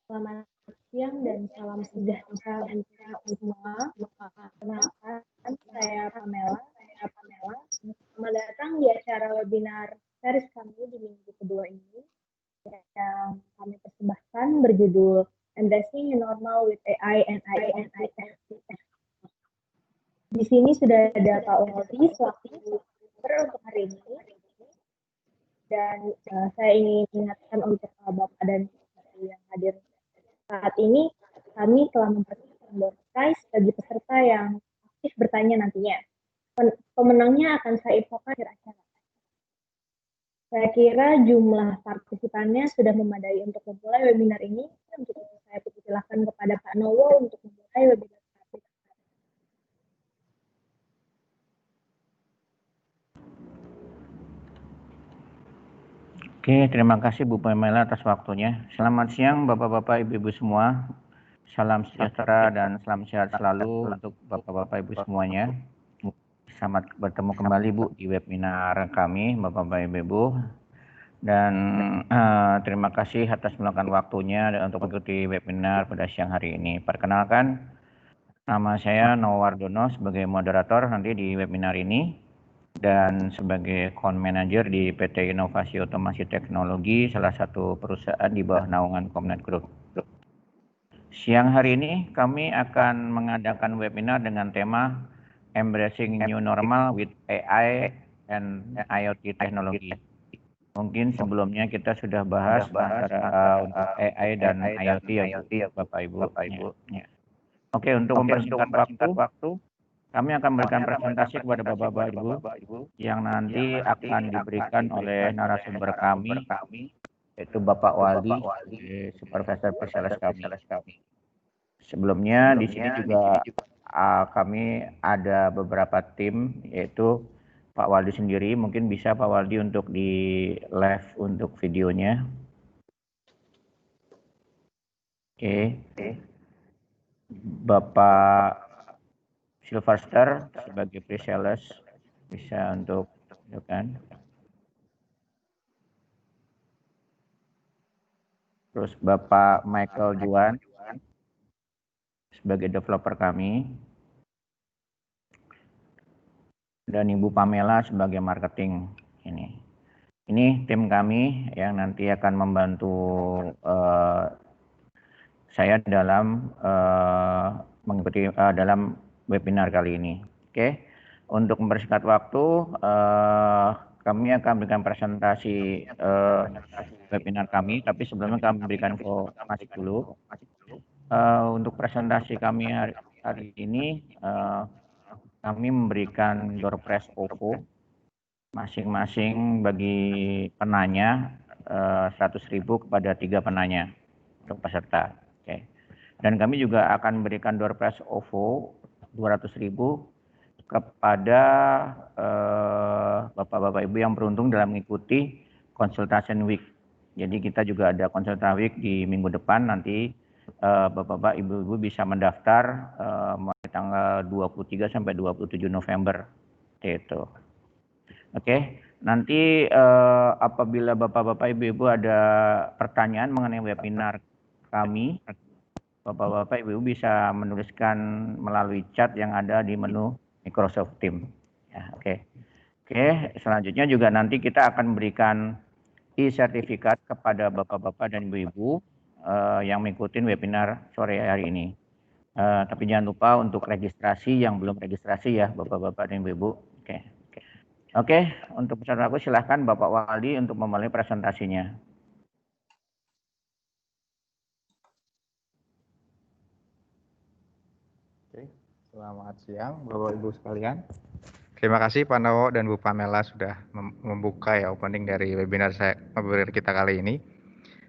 Selamat siang dan salam sejahtera untuk kita semua. Perkenalkan, saya Pamela. Selamat datang di acara webinar series kami di minggu kedua ini yang kami persembahkan berjudul Embracing New Normal with AI and IoT. Di sini sudah ada Pak Waldi selaku untuk hari ini. Dan saya ingin ingatkan untuk Bapak dan Ibu yang hadir saat ini, kami telah mempersiapkan door prize bagi peserta yang aktif bertanya nantinya. Pemenangnya akan saya infokan di acara. Saya kira jumlah partisipannya sudah memadai untuk memulai webinar ini. Untuk itu saya persilahkan kepada Pak Nowo untuk memulai webinar. Oke, terima kasih Bu Pamela atas waktunya. Selamat siang Bapak-Bapak, Ibu-Ibu semua. Salam sejahtera dan salam sehat selalu untuk Bapak-Bapak, Ibu semuanya. Selamat bertemu kembali Bu di webinar kami, Bapak-Bapak, Ibu-Ibu. Dan terima kasih atas meluangkan waktunya untuk mengikuti webinar pada siang hari ini. Perkenalkan, nama saya Nowo Wardono sebagai moderator nanti di webinar ini. Dan sebagai account manager di PT Inovasi Otomasi Teknologi, salah satu perusahaan di bawah naungan Komnet Group. Siang hari ini kami akan mengadakan webinar dengan tema Embracing New Normal with AI and IoT Technology. Mungkin sebelumnya kita sudah bahas antara untuk AI dan IoT ya Bapak Ibu. Ya. Oke, untuk mempersingkat waktu, kami akan memberikan presentasi kepada Bapak-Bapak Ibu yang nanti akan diberikan oleh narasumber kami, yaitu Bapak Waldi, supervisor pre-sales kami. Sebelumnya di sini juga kami ada beberapa tim, yaitu Pak Waldi sendiri. Mungkin bisa Pak Waldi untuk di live untuk videonya. Oke. Bapak Sylvester sebagai pre-sales bisa untuk kan. Terus Bapak Michael Juan sebagai developer kami. Dan Ibu Pamela sebagai marketing ini. Ini tim kami yang nanti akan membantu saya dalam mengikuti dalam webinar kali ini. Oke, untuk mempersingkat waktu, kami akan memberikan presentasi webinar kami, tapi sebelumnya kami berikan informasi dulu. Untuk presentasi kami hari ini, kami memberikan door prize OVO masing-masing bagi penanya 100.000 kepada 3 penanya untuk peserta. Oke. Dan kami juga akan memberikan door prize OVO 200.000 kepada Bapak-Bapak Ibu yang beruntung dalam mengikuti Consultation Week. Jadi kita juga ada Consultation Week di minggu depan nanti. Bapak-Bapak, Ibu-Ibu bisa mendaftar mulai tanggal 23 sampai 27 November. Itu. Oke, nanti apabila Bapak-Bapak, Ibu-Ibu ada pertanyaan mengenai webinar kami, Bapak-Bapak, Ibu-Ibu bisa menuliskan melalui chat yang ada di menu Microsoft Teams. Ya, oke. Oke, selanjutnya juga nanti kita akan memberikan e-sertifikat kepada Bapak-Bapak dan Ibu-Ibu yang mengikuti webinar sore hari ini. Tapi jangan lupa untuk registrasi yang belum registrasi ya Bapak-Bapak dan Ibu-Ibu. Oke, untuk peserta aku silahkan Bapak Waldi untuk memulai presentasinya. Oke, selamat siang Bapak Ibu sekalian. Terima kasih Pak Nowo dan Bu Pamela sudah membuka ya opening dari webinar kita kali ini.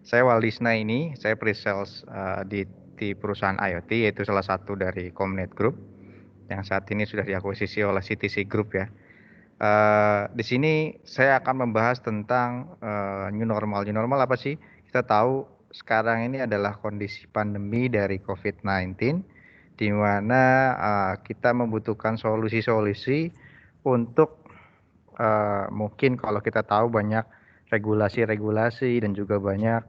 Saya Waldisna ini, saya pre-sales di perusahaan IoT, yaitu salah satu dari Komnet Group yang saat ini sudah diakuisisi oleh CTC Group ya. Di sini saya akan membahas tentang new normal. New normal apa sih? Kita tahu sekarang ini adalah kondisi pandemi dari COVID-19, di mana kita membutuhkan solusi-solusi untuk mungkin kalau kita tahu banyak regulasi-regulasi dan juga banyak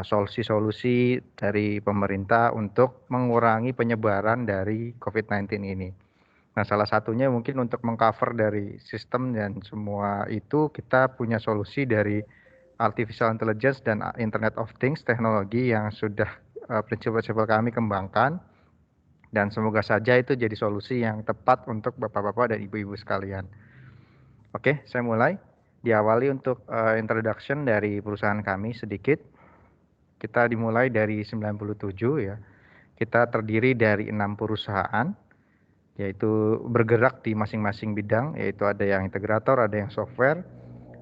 solusi-solusi dari pemerintah untuk mengurangi penyebaran dari COVID-19 ini. Nah, salah satunya mungkin untuk mengcover dari sistem dan semua itu kita punya solusi dari artificial intelligence dan Internet of Things teknologi yang sudah prinsip-prinsip kami kembangkan, dan semoga saja itu jadi solusi yang tepat untuk Bapak-Bapak dan Ibu-Ibu sekalian. Oke, saya mulai. Diawali untuk introduction dari perusahaan kami sedikit. Kita dimulai dari 97 ya. Kita terdiri dari 6 perusahaan, yaitu bergerak di masing-masing bidang, yaitu ada yang integrator, ada yang software.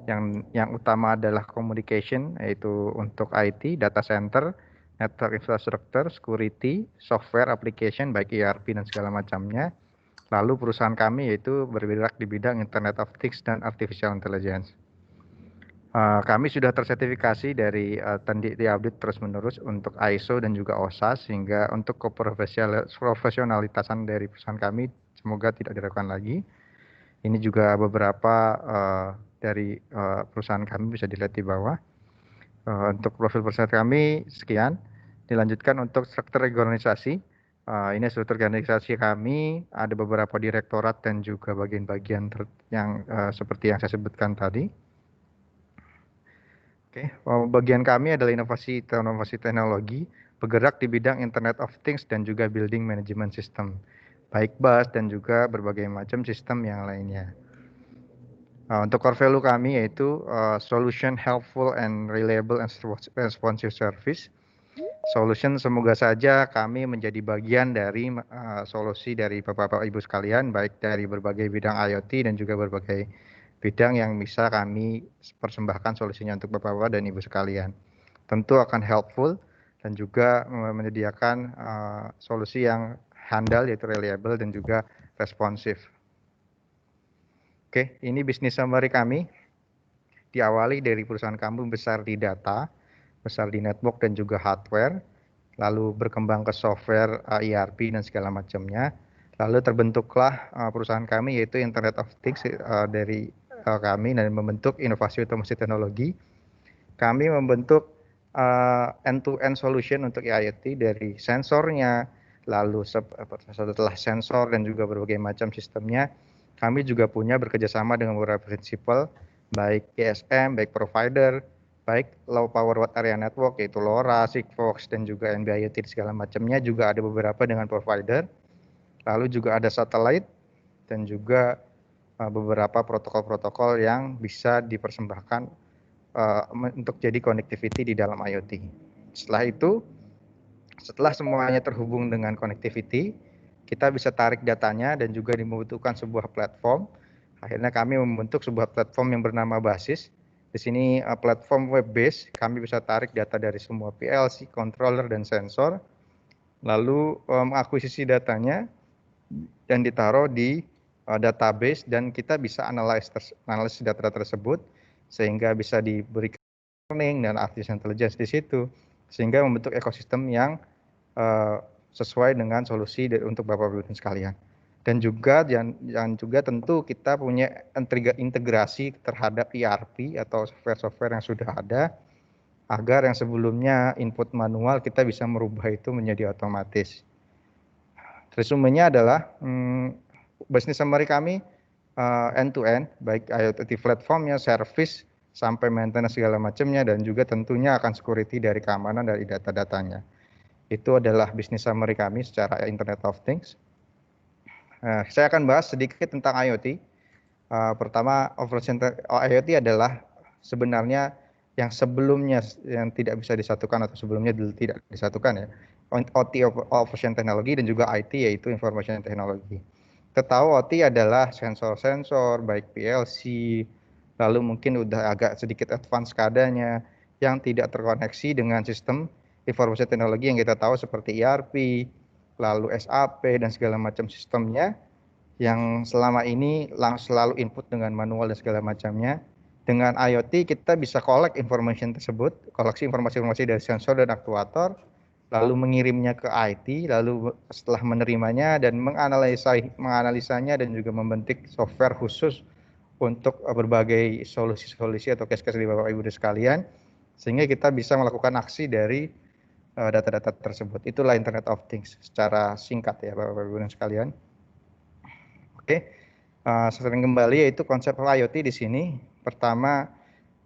Yang utama adalah communication, yaitu untuk IT, data center, network infrastructure, security, software, application, baik ERP dan segala macamnya. Lalu perusahaan kami yaitu bergerak di bidang Internet of Things dan Artificial Intelligence. Kami sudah tersertifikasi dari diupdate terus-menerus untuk ISO dan juga OSA, sehingga untuk profesionalitasan dari perusahaan kami semoga tidak diragukan lagi. Ini juga beberapa dari perusahaan kami bisa dilihat di bawah. Untuk profil perusahaan kami sekian. Dilanjutkan untuk struktur organisasi. Ini struktur organisasi kami, ada beberapa direktorat dan juga bagian-bagian yang seperti yang saya sebutkan tadi. Oke, bagian kami adalah inovasi teknologi, bergerak di bidang Internet of Things dan juga Building Management System, baik BAS dan juga berbagai macam sistem yang lainnya. Untuk core value kami yaitu solution helpful and reliable and responsive service. Solution semoga saja kami menjadi bagian dari solusi dari Bapak-Bapak Ibu sekalian, baik dari berbagai bidang IoT dan juga berbagai bidang yang bisa kami persembahkan solusinya untuk Bapak-Bapak dan Ibu sekalian. Tentu akan helpful dan juga menyediakan solusi yang handal yaitu reliable dan juga responsif. Oke, ini bisnis summary kami. Diawali dari perusahaan kami besar di data, besar di network dan juga hardware, lalu berkembang ke software, ERP dan segala macamnya. Lalu terbentuklah perusahaan kami yaitu Internet of Things dari kami dan membentuk inovasi otomasi teknologi. Kami membentuk end-to-end solution untuk IoT dari sensornya, lalu setelah sensor dan juga berbagai macam sistemnya, kami juga punya bekerjasama dengan beberapa prinsipal, baik GSM, baik provider, baik low power wide area network yaitu LoRa, Sigfox dan juga NB-IoT segala macamnya, juga ada beberapa dengan provider. Lalu juga ada satelit dan juga beberapa protokol-protokol yang bisa dipersembahkan untuk jadi connectivity di dalam IoT. Setelah itu, setelah semuanya terhubung dengan connectivity, kita bisa tarik datanya dan juga dibutuhkan sebuah platform. Akhirnya kami membentuk sebuah platform yang bernama Basis. Di sini platform web base, kami bisa tarik data dari semua PLC, controller dan sensor, lalu mengakuisisi datanya dan ditaruh di database, dan kita bisa analisis data tersebut sehingga bisa diberikan learning dan artificial intelligence di situ, sehingga membentuk ekosistem yang sesuai dengan solusi untuk Bapak-Ibu sekalian. Dan juga juga tentu kita punya integrasi terhadap ERP atau software-software yang sudah ada, agar yang sebelumnya input manual kita bisa merubah itu menjadi otomatis. Resumenya adalah bisnis summary kami end-to-end, baik IoT platformnya, service, sampai maintenance segala macamnya, dan juga tentunya akan security dari keamanan dari data-datanya. Itu adalah bisnis summary kami secara Internet of Things. Saya akan bahas sedikit tentang IoT. Pertama, IoT adalah sebenarnya yang sebelumnya yang tidak bisa disatukan atau sebelumnya tidak disatukan ya. OT, Operation Technology, dan juga IT yaitu Information Technology. Kita tahu OT adalah sensor-sensor, baik PLC, lalu mungkin udah agak sedikit advance keadaannya, yang tidak terkoneksi dengan sistem informasi teknologi yang kita tahu seperti ERP, lalu SAP dan segala macam sistemnya, yang selama ini selalu input dengan manual dan segala macamnya. Dengan IoT kita bisa collect information tersebut, koleksi informasi-informasi dari sensor dan aktuator, lalu mengirimnya ke IT, lalu setelah menerimanya dan menganalisanya dan juga membentuk software khusus untuk berbagai solusi-solusi atau case-case di Bapak Ibu sekalian, sehingga kita bisa melakukan aksi dari data-data tersebut. Itulah Internet of Things secara singkat ya Bapak Ibu dan sekalian. Oke, sering kembali yaitu konsep IoT di sini.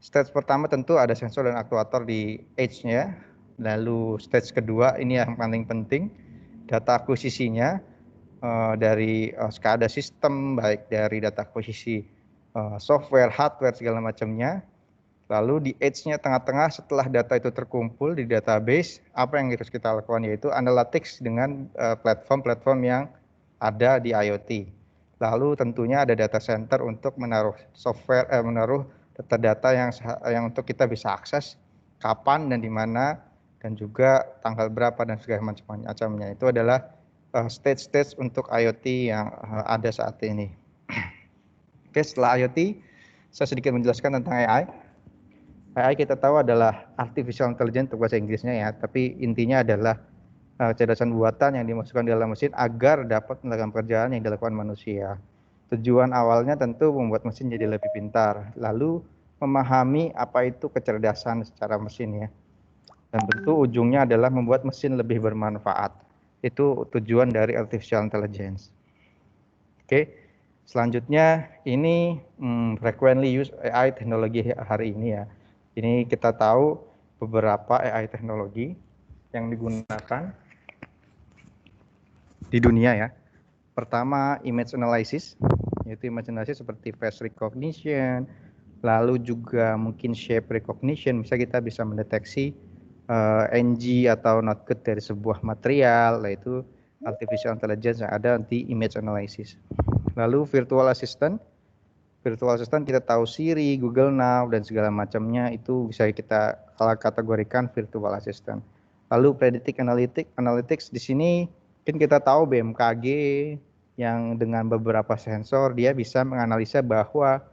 Stage pertama tentu ada sensor dan aktuator di edge-nya. Lalu stage kedua ini yang paling penting, data akuisisinya dari SCADA sistem, baik dari data akuisisi software, hardware segala macamnya. Lalu di edge-nya tengah-tengah setelah data itu terkumpul di database, apa yang harus kita lakukan yaitu analytics dengan platform-platform yang ada di IoT. Lalu tentunya ada data center untuk menaruh software, menaruh data-data yang untuk kita bisa akses kapan dan di mana dan juga tanggal berapa dan segala macamnya. Itu adalah stage-stage untuk IoT yang ada saat ini. Oke, setelah IoT, saya sedikit menjelaskan tentang AI. AI kita tahu adalah artificial intelligence untuk bahasa Inggrisnya ya, tapi intinya adalah kecerdasan buatan yang dimasukkan dalam mesin agar dapat melakukan pekerjaan yang dilakukan manusia. Tujuan awalnya tentu membuat mesin jadi lebih pintar, lalu memahami apa itu kecerdasan secara mesin ya. Dan tentu ujungnya adalah membuat mesin lebih bermanfaat. Itu tujuan dari artificial intelligence. Oke, selanjutnya ini frequently used AI teknologi hari ini ya. Ini kita tahu beberapa AI teknologi yang digunakan di dunia ya. Pertama, image analysis, yaitu image analysis seperti face recognition, lalu juga mungkin shape recognition, bisa mendeteksi NG atau not good dari sebuah material, yaitu artificial intelligence yang ada di image analysis. Lalu virtual assistant kita tahu Siri, Google Now dan segala macamnya itu bisa kita kategorikan virtual assistant. Lalu predictive analytics di sini mungkin kita tahu BMKG yang dengan beberapa sensor dia bisa menganalisa bahwa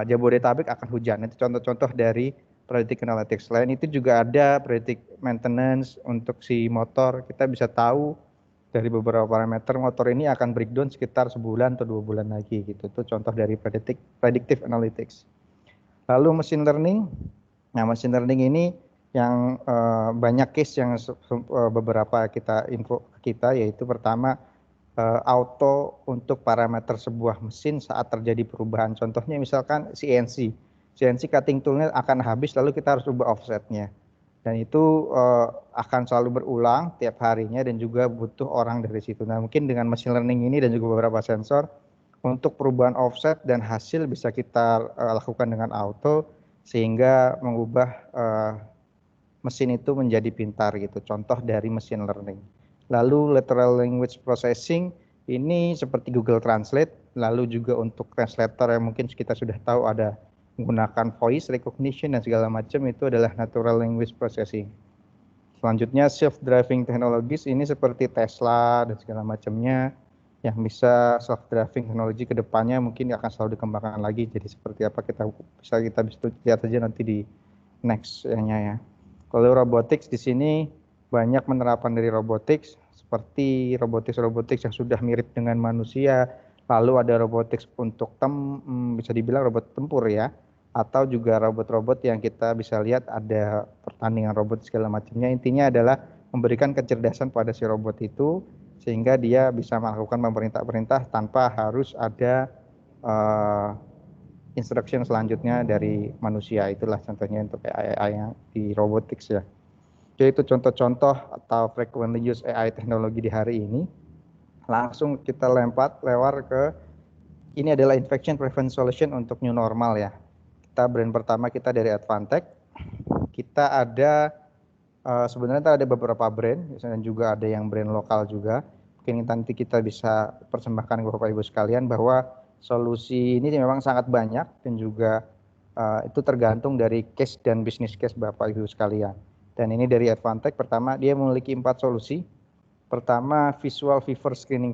Jabodetabek akan hujan. Itu contoh-contoh dari predictive analytics. Selain itu juga ada predictive maintenance untuk si motor. Kita bisa tahu dari beberapa parameter motor ini akan breakdown sekitar sebulan atau 2 bulan lagi gitu. Itu contoh dari predictive analytics. Lalu machine learning. Nah, machine learning ini yang banyak case yang beberapa info kita yaitu pertama auto untuk parameter sebuah mesin saat terjadi perubahan. Contohnya misalkan CNC cutting toolnya akan habis lalu kita harus ubah offsetnya. Dan itu akan selalu berulang tiap harinya dan juga butuh orang dari situ. Nah, mungkin dengan machine learning ini dan juga beberapa sensor untuk perubahan offset dan hasil bisa kita lakukan dengan auto sehingga mengubah mesin itu menjadi pintar gitu. Contoh dari machine learning. Lalu lateral language processing ini seperti Google Translate, lalu juga untuk translator yang mungkin kita sudah tahu ada menggunakan voice recognition dan segala macam itu adalah natural language processing. Selanjutnya self-driving technologies ini seperti Tesla dan segala macamnya yang bisa self-driving teknologi ke depannya mungkin akan selalu dikembangkan lagi. Jadi seperti apa kita bisa lihat aja nanti di next-nya ya. Kalau robotics di sini banyak penerapan dari robotics seperti robotics yang sudah mirip dengan manusia. Lalu ada robotics untuk bisa dibilang robot tempur ya. Atau juga robot-robot yang kita bisa lihat ada pertandingan robot segala macamnya. Intinya adalah memberikan kecerdasan pada si robot itu sehingga dia bisa melakukan perintah-perintah tanpa harus ada instruction selanjutnya dari manusia. Itulah contohnya untuk AI yang di robotics ya. Jadi itu contoh-contoh atau frequently used AI teknologi di hari ini. Langsung kita lewat ke ini adalah infection prevention solution untuk new normal ya. Brand pertama kita dari Advantech. Kita ada sebenarnya ada beberapa brand, dan juga ada yang brand lokal juga. Mungkin nanti kita bisa persembahkan ke Bapak Ibu sekalian bahwa solusi ini memang sangat banyak dan juga itu tergantung dari case dan bisnis case Bapak Ibu sekalian. Dan ini dari Advantech, pertama dia memiliki 4 solusi. Pertama visual fever screening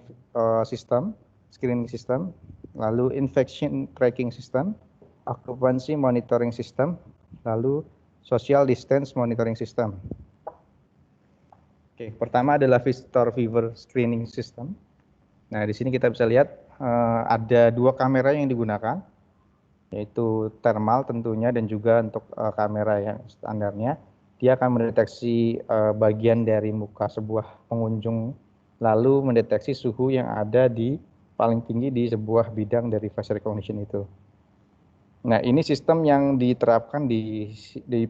system, lalu infection tracking system, occupancy monitoring system, lalu social distance monitoring system. Oke, pertama adalah visitor fever screening system. Nah, di sini kita bisa lihat ada 2 kamera yang digunakan. yaitu thermal tentunya dan juga untuk kamera yang standarnya. Dia akan mendeteksi bagian dari muka sebuah pengunjung, lalu mendeteksi suhu yang ada di paling tinggi di sebuah bidang dari face recognition itu. Nah, ini sistem yang diterapkan di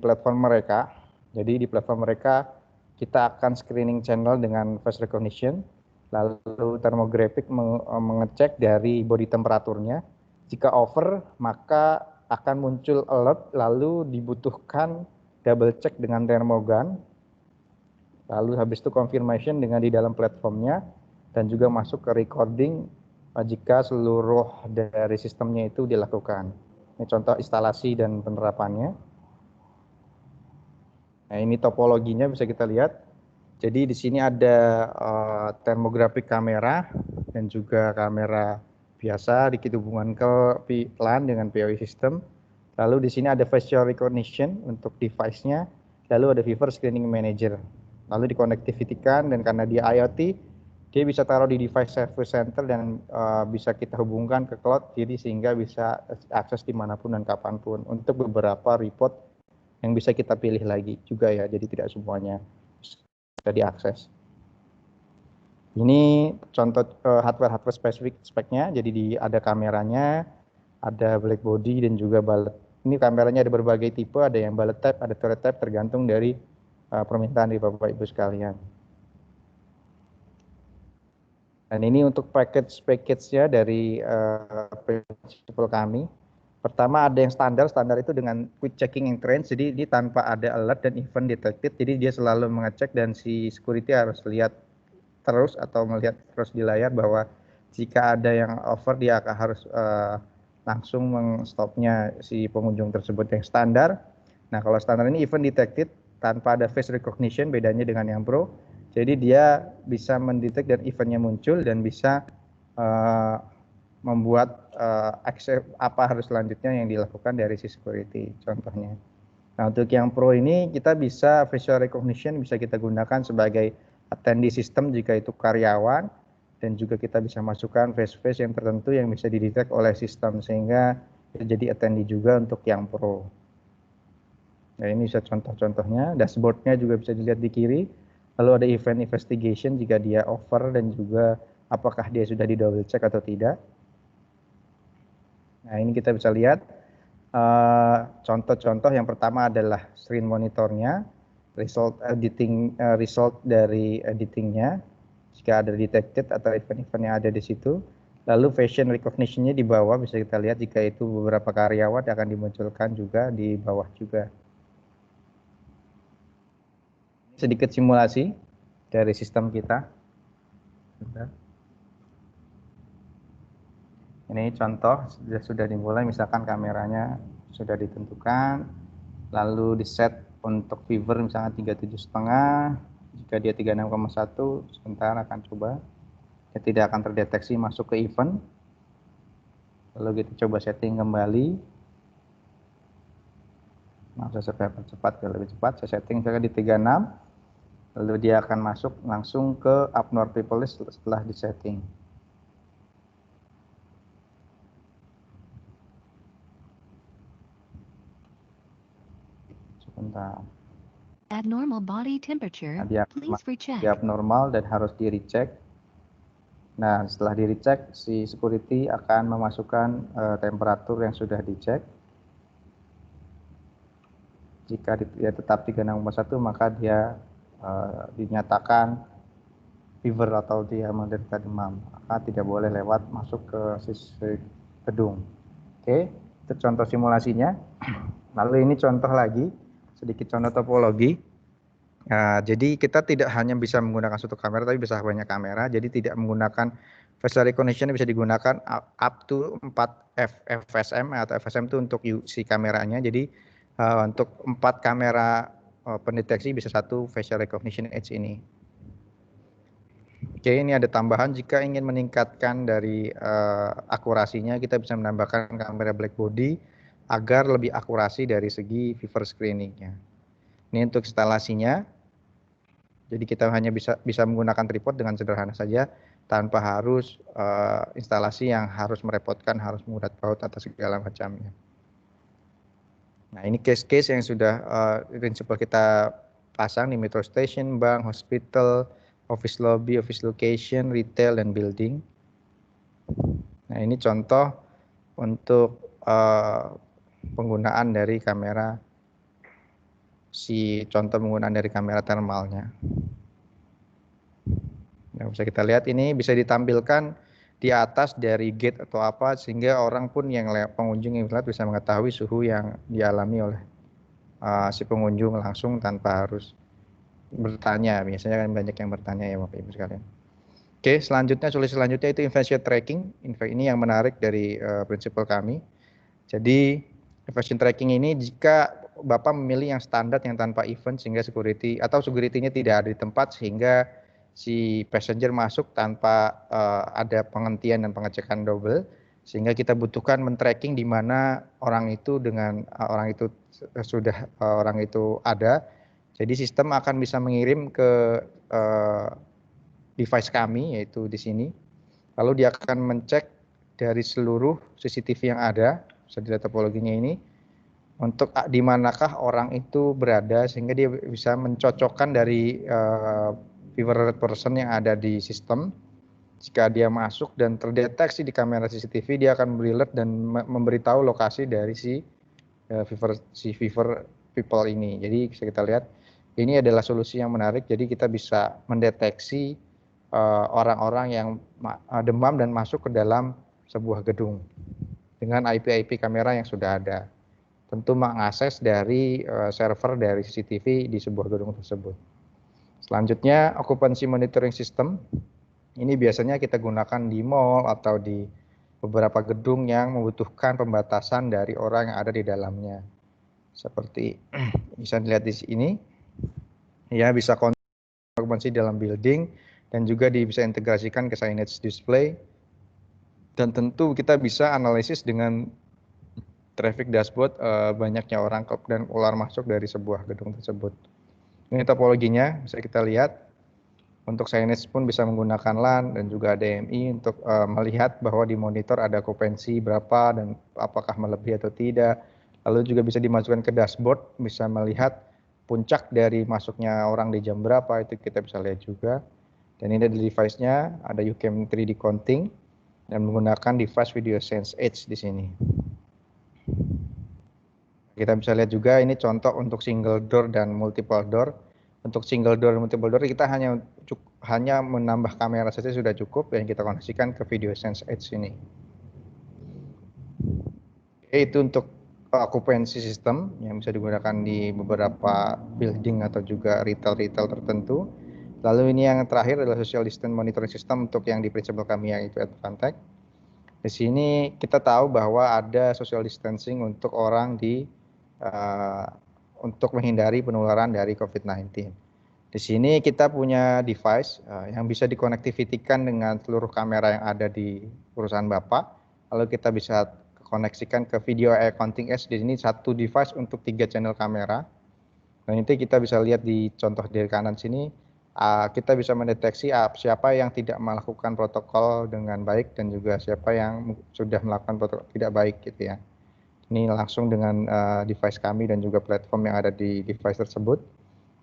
platform mereka. Jadi di platform mereka kita akan screening channel dengan face recognition, lalu thermographic mengecek dari body temperaturnya. Jika over, maka akan muncul alert, lalu dibutuhkan double check dengan thermogun, lalu habis itu confirmation dengan di dalam platformnya, dan juga masuk ke recording jika seluruh dari sistemnya itu dilakukan. Ini contoh instalasi dan penerapannya. Nah, ini topologinya bisa kita lihat. Jadi di sini ada thermographic kamera dan juga kamera biasa dihubungkan ke LAN dengan PoE system. Lalu di sini ada facial recognition untuk device-nya. Lalu ada Viver Screening Manager. Lalu dikonektivitikan, dan karena dia IoT, dia bisa taruh di device service center dan bisa kita hubungkan ke cloud, jadi sehingga bisa akses dimanapun dan kapanpun untuk beberapa report yang bisa kita pilih lagi juga ya, jadi tidak semuanya bisa diakses. Ini contoh hardware spesifik speknya, jadi ada kameranya, ada black body dan juga bullet. Ini kameranya ada berbagai tipe, ada yang bullet type, ada turret type, tergantung dari permintaan dari Bapak Ibu sekalian. Dan ini untuk package-nya dari prinsipal kami. Pertama ada yang standar itu dengan quick checking and trace, jadi ini tanpa ada alert dan event detected, jadi dia selalu mengecek dan si security harus lihat terus atau melihat terus di layar bahwa jika ada yang over dia akan harus langsung mengstopnya si pengunjung tersebut yang standar. Nah, kalau standar ini event detected tanpa ada face recognition, bedanya dengan yang pro. Jadi dia bisa mendetek dan eventnya muncul dan bisa membuat accept apa harus selanjutnya yang dilakukan dari si security contohnya. Nah, untuk yang pro ini kita bisa facial recognition bisa kita gunakan sebagai attendee system jika itu karyawan, dan juga kita bisa masukkan face-face yang tertentu yang bisa didetek oleh sistem sehingga jadi attendee juga untuk yang pro. Nah, ini bisa contoh-contohnya. Dashboardnya juga bisa dilihat di kiri. Lalu ada event investigation jika dia over dan juga apakah dia sudah di double check atau tidak. Nah, ini kita bisa lihat contoh-contoh. Yang pertama adalah screen monitornya, result dari editingnya, jika ada detected atau event-event yang ada di situ. Lalu facial recognition-nya di bawah bisa kita lihat jika itu beberapa karyawan akan dimunculkan juga di bawah juga. Sedikit simulasi dari sistem kita. Ini contoh sudah dimulai, misalkan kameranya sudah ditentukan, lalu di set untuk Viver misalnya 37,5, jika dia 36,1 sebentar akan coba, dia tidak akan terdeteksi masuk ke event. Lalu kita coba setting kembali. Nah, saya percepat biar lebih cepat, saya setting saya di 36, lalu dia akan masuk langsung ke abnormal people list setelah di setting. Sebentar. Abnormal body temperature, please recheck. Dia abnormal dan harus di recheck. Nah, setelah di recheck, si security akan memasukkan temperatur yang sudah dicek. Jika dia tetap 36,1 maka dia dinyatakan fever atau dia menderita demam, maka tidak boleh lewat masuk ke sisi gedung. Oke, itu contoh simulasinya. Lalu ini contoh lagi, sedikit contoh topologi. Jadi kita tidak hanya bisa menggunakan satu kamera, tapi bisa banyak kamera. Jadi tidak menggunakan facial recognition, bisa digunakan up to 4 FSM atau FSM itu untuk si kameranya. Jadi untuk 4 kamera pendeteksi bisa satu facial recognition edge ini. Oke, ini ada tambahan jika ingin meningkatkan dari akurasinya, kita bisa menambahkan kamera black body agar lebih akurasi dari segi Viver screeningnya. Ini untuk instalasinya. Jadi kita hanya bisa menggunakan tripod dengan sederhana saja, tanpa harus instalasi yang harus merepotkan, harus mengurat paut atau segala macamnya. Nah, ini case-case yang sudah prinsipal kita pasang di metro station, bank, hospital, office lobby, office location, retail, dan building. Nah, ini contoh untuk penggunaan dari kamera, contoh penggunaan dari kamera thermalnya. Nah, bisa kita lihat ini bisa ditampilkan di atas dari gate atau apa, sehingga orang pun yang pengunjung yang lihat bisa mengetahui suhu yang dialami oleh si pengunjung langsung tanpa harus bertanya. Biasanya kan banyak yang bertanya ya Bapak Ibu sekalian. Oke, selanjutnya solusi selanjutnya itu invasion tracking. Ini yang menarik dari prinsipal kami. Jadi invasion tracking ini jika Bapak memilih yang standar yang tanpa event sehingga security atau security-nya tidak ada di tempat sehingga si passenger masuk tanpa ada penghentian dan pengecekan double, sehingga kita butuhkan men-tracking di mana orang itu orang itu ada. Jadi sistem akan bisa mengirim ke device kami, yaitu di sini. Lalu dia akan mencek dari seluruh CCTV yang ada, bisa dilihat topologinya ini, untuk di manakah orang itu berada, sehingga dia bisa mencocokkan dari favorite person yang ada di sistem. Jika dia masuk dan terdeteksi di kamera CCTV, dia akan alert dan memberitahu lokasi dari si fever people ini. Jadi bisa kita lihat, ini adalah solusi yang menarik. Jadi kita bisa mendeteksi orang-orang yang demam dan masuk ke dalam sebuah gedung dengan IP kamera yang sudah ada. Tentu mengakses dari server dari CCTV di sebuah gedung tersebut. Selanjutnya, occupancy monitoring system. Ini biasanya kita gunakan di mall atau di beberapa gedung yang membutuhkan pembatasan dari orang yang ada di dalamnya. Seperti bisa dilihat di sini, ya bisa occupancy dalam building dan juga bisa integrasikan ke signage display. Dan tentu kita bisa analisis dengan traffic dashboard banyaknya orang dan keluar masuk dari sebuah gedung tersebut. Ini topologinya bisa kita lihat. Untuk signage pun bisa menggunakan LAN dan juga DMI untuk melihat bahwa di monitor ada okupansi berapa dan apakah melebihi atau tidak. Lalu juga bisa dimasukkan ke dashboard, bisa melihat puncak dari masuknya orang di jam berapa, itu kita bisa lihat juga. Dan ini ada device-nya, ada UCam 3D counting dan menggunakan device video sense edge di sini. Kita bisa lihat juga ini contoh untuk single door dan multiple door. Untuk single door dan multiple door kita hanya menambah kamera saja sudah cukup dan kita koneksikan ke video sense edge ini. Itu untuk occupancy system yang bisa digunakan di beberapa building atau juga retail tertentu. Lalu ini yang terakhir adalah social distance monitoring system untuk yang di prinsipal kami yang itu Advantech. Di sini kita tahu bahwa ada social distancing untuk orang untuk menghindari penularan dari COVID-19. Di sini kita punya device yang bisa dikonektivitikan dengan seluruh kamera yang ada di perusahaan Bapak. Lalu kita bisa koneksikan ke video counting edge. Di sini satu device untuk 3 channel kamera. Dan itu kita bisa lihat di contoh di kanan sini. Kita bisa mendeteksi siapa yang tidak melakukan protokol dengan baik dan juga siapa yang sudah melakukan protokol tidak baik gitu ya. Ini langsung dengan device kami dan juga platform yang ada di device tersebut.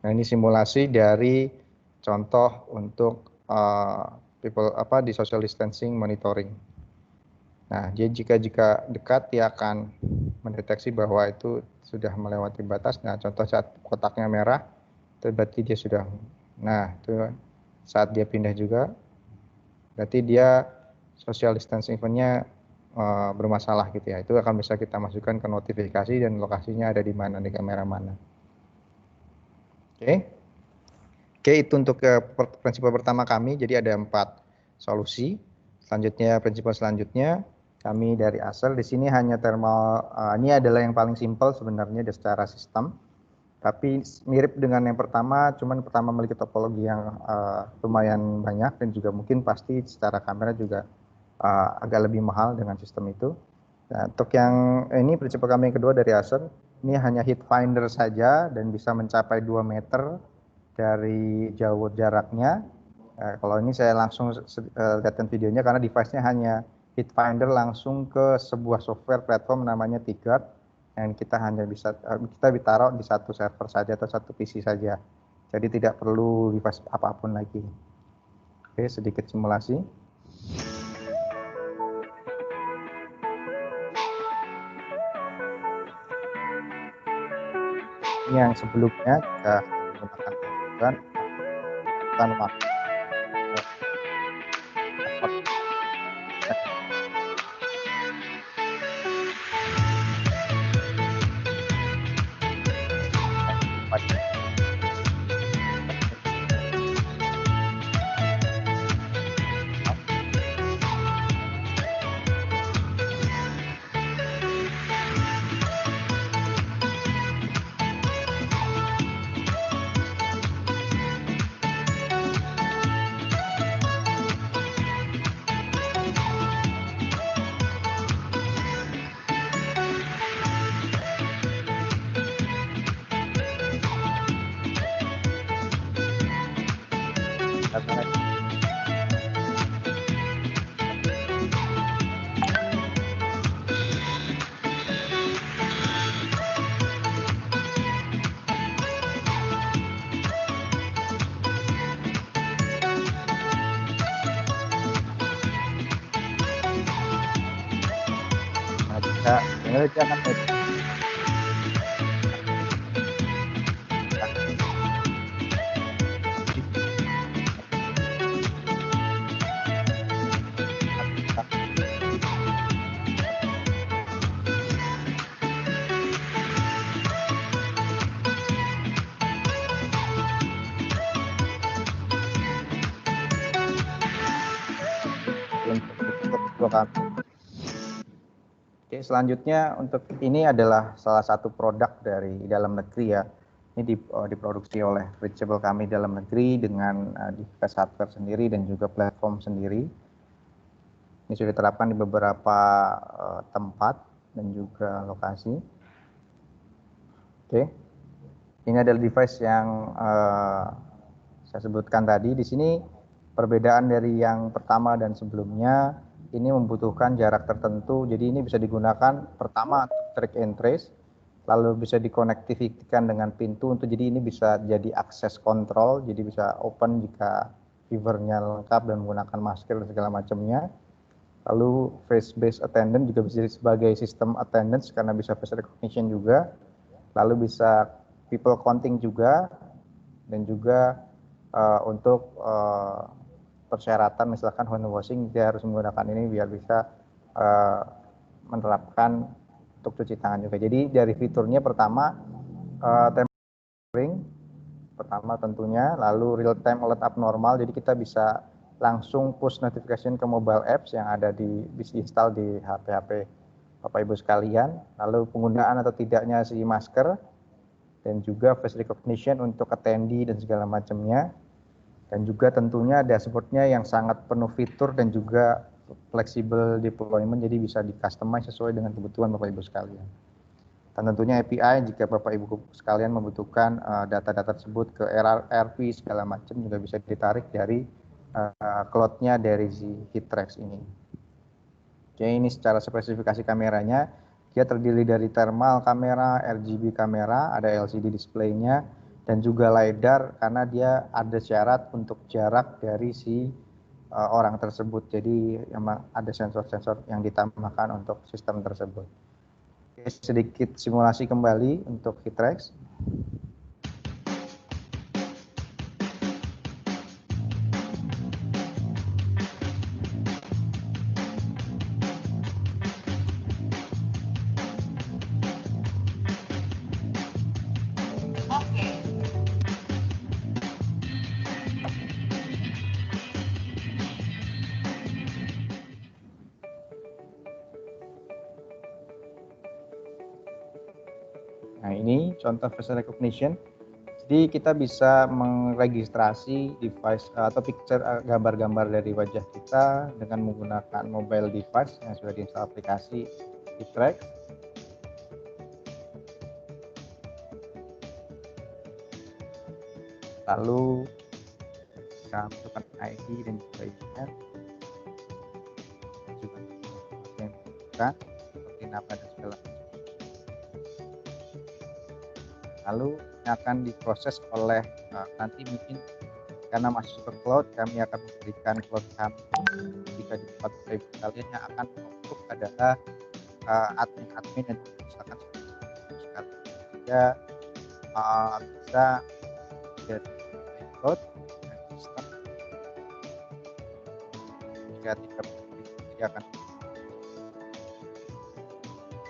Nah, ini simulasi dari contoh untuk di social distancing monitoring. Nah, dia jika dekat dia akan mendeteksi bahwa itu sudah melewati batas. Nah, contoh saat kotaknya merah, itu berarti dia sudah. Nah, itu saat dia pindah juga, berarti dia social distancing event-nya bermasalah gitu ya. Itu akan bisa kita masukkan ke notifikasi dan lokasinya ada di mana, di kamera mana. Oke, itu untuk prinsipal pertama kami. Jadi ada 4 solusi. Selanjutnya prinsipal selanjutnya kami dari Acer. Di sini hanya thermal. Ini adalah yang paling simpel sebenarnya secara sistem. Tapi mirip dengan yang pertama, cuman pertama memiliki topologi yang lumayan banyak dan juga mungkin pasti secara kamera juga agak lebih mahal dengan sistem itu. Nah, untuk yang ini prinsipal kami yang kedua dari Acer, ini hanya heat finder saja dan bisa mencapai 2 meter dari jauh jaraknya. Kalau ini saya langsung lihatkan videonya karena device-nya hanya heat finder langsung ke sebuah software platform namanya T-Guard. dan kita hanya bisa kita ditaruh di satu server saja atau satu PC saja. Jadi tidak perlu device apapun lagi. Oke, sedikit simulasi. Ini yang sebelumnya jika menggunakan bukan waktu jangan Oke, selanjutnya untuk ini adalah salah satu produk dari dalam negeri ya. Ini diproduksi oleh Reachable kami dalam negeri dengan device hardware sendiri dan juga platform sendiri. Ini sudah diterapkan di beberapa tempat dan juga lokasi. Oke, ini adalah device yang saya sebutkan tadi. Di sini perbedaan dari yang pertama dan sebelumnya, ini membutuhkan jarak tertentu. Jadi ini bisa digunakan pertama untuk track and trace, lalu bisa dikonektivikan dengan pintu untuk jadi ini bisa jadi akses kontrol, jadi bisa open jika viewernya lengkap dan menggunakan masker dan segala macamnya. Lalu face based attendant juga bisa jadi sebagai sistem attendance karena bisa face recognition juga. Lalu bisa people counting juga, dan juga untuk persyaratan misalkan hand washing dia harus menggunakan ini biar bisa menerapkan untuk cuci tangan juga. Jadi dari fiturnya pertama tempering pertama tentunya, lalu real time alert abnormal, jadi kita bisa langsung push notification ke mobile apps yang ada bisa install di HP Bapak Ibu sekalian, lalu penggunaan atau tidaknya si masker, dan juga face recognition untuk attendee dan segala macamnya. Dan juga tentunya dashboardnya yang sangat penuh fitur dan juga flexible deployment, jadi bisa di-customize sesuai dengan kebutuhan Bapak Ibu sekalian. Dan tentunya API jika Bapak Ibu sekalian membutuhkan data-data tersebut ke ERP segala macam juga bisa ditarik dari cloud-nya dari si Hitrex ini. Oke, ini secara spesifikasi kameranya, dia terdiri dari thermal kamera, RGB kamera, ada LCD display-nya, dan juga LiDAR karena dia ada syarat untuk jarak dari si orang tersebut. Jadi memang ada sensor-sensor yang ditambahkan untuk sistem tersebut. Oke, sedikit simulasi kembali untuk Hitrex. Nah, ini contoh face recognition. Jadi kita bisa meregistrasi device atau picture gambar-gambar dari wajah kita dengan menggunakan mobile device yang sudah diinstal aplikasi Hitrex. Lalu kita masukkan ID dan juga email. Juga yang kita seperti nama dan segala macam. Lalu ini akan diproses oleh nanti mungkin karena masih ke cloud, kami akan memberikan cloud kami jika di tempat Ibu sekalian yang akan mengurus adalah admin-admin yang misalkan sekali sehingga bisa dari cloud dan sistem jika tidak akan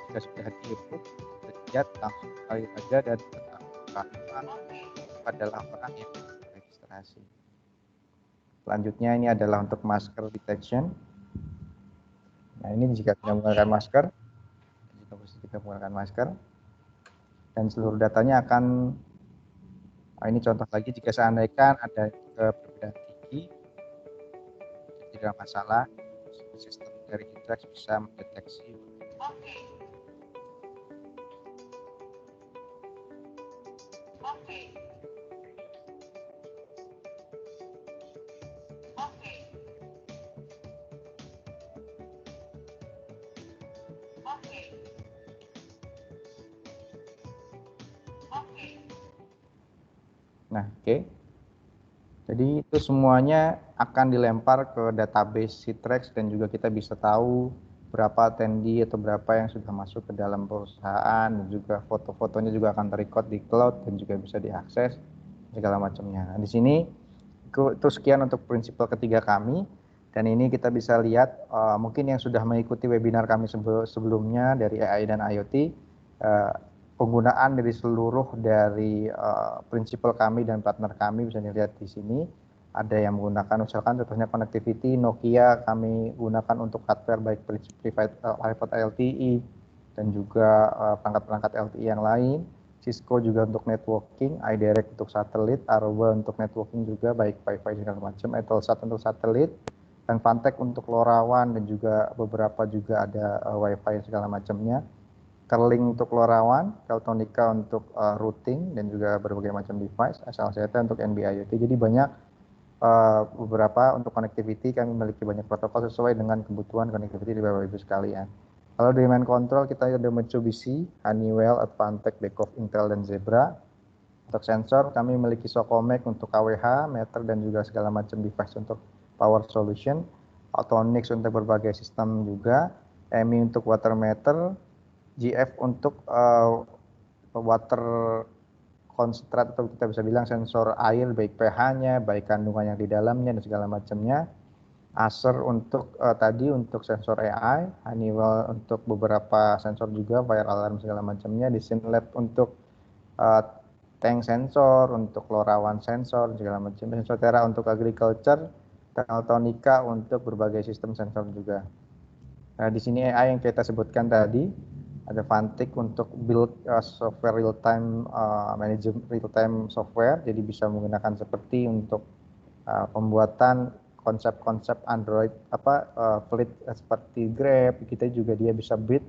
jika sudah di-approve lihat langsung kali saja dan adalah orang yang registrasi. Selanjutnya ini adalah untuk masker detection. Nah ini jika tidak menggunakan masker, jika kita menggunakan masker, dan seluruh datanya akan, ini contoh lagi jika seandainya ada perbedaan tinggi, tidak masalah, sistem dari Hitrex bisa mendeteksi. Nah, oke. Jadi itu semuanya akan dilempar ke database Hitrex dan juga kita bisa tahu berapa attendee atau berapa yang sudah masuk ke dalam perusahaan, dan juga foto-fotonya juga akan terrecord di cloud dan juga bisa diakses segala macamnya. Nah, di sini itu sekian untuk prinsipal ketiga kami, dan ini kita bisa lihat mungkin yang sudah mengikuti webinar kami sebelumnya dari AI dan IoT, penggunaan dari seluruh dari prinsipal kami dan partner kami bisa dilihat di sini. Ada yang menggunakan misalkan contohnya connectivity, Nokia kami gunakan untuk hardware baik private LTE dan juga perangkat-perangkat LTE yang lain. Cisco juga untuk networking, iDirect untuk satelit, Aruba untuk networking juga baik Wi-Fi segala macam, Eutelsat untuk satelit, dan Fantech untuk LoRaWAN dan juga beberapa juga ada Wi-Fi segala macamnya. Kerling untuk LoRaWAN, Teltonika untuk routing dan juga berbagai macam device, SLCT untuk NB-IoT. Jadi banyak beberapa untuk connectivity kami memiliki banyak protokol sesuai dengan kebutuhan connectivity di Bapak Ibu sekalian. Kalau di main control kita ada Mitsubishi, Honeywell, Advantech, Beckhoff, Intel dan Zebra. Untuk sensor kami memiliki Socomec untuk KWH, meter dan juga segala macam device untuk power solution, Autonix untuk berbagai sistem juga, EMI untuk water meter, GF untuk water concentrat atau kita bisa bilang sensor air baik pH-nya, baik kandungan yang di dalamnya dan segala macamnya. Acer untuk tadi untuk sensor AI, Honeywell untuk beberapa sensor juga, fire alarm segala macamnya, Disinlab untuk tank sensor, untuk LoRaWAN sensor segala macam, Sensotera untuk agriculture, Teltonika untuk berbagai sistem sensor juga. Nah, di sini AI yang kita sebutkan tadi, ada Fantech untuk build software real time management real time software, jadi bisa menggunakan seperti untuk pembuatan konsep-konsep Android fleet seperti Grab, kita juga dia bisa build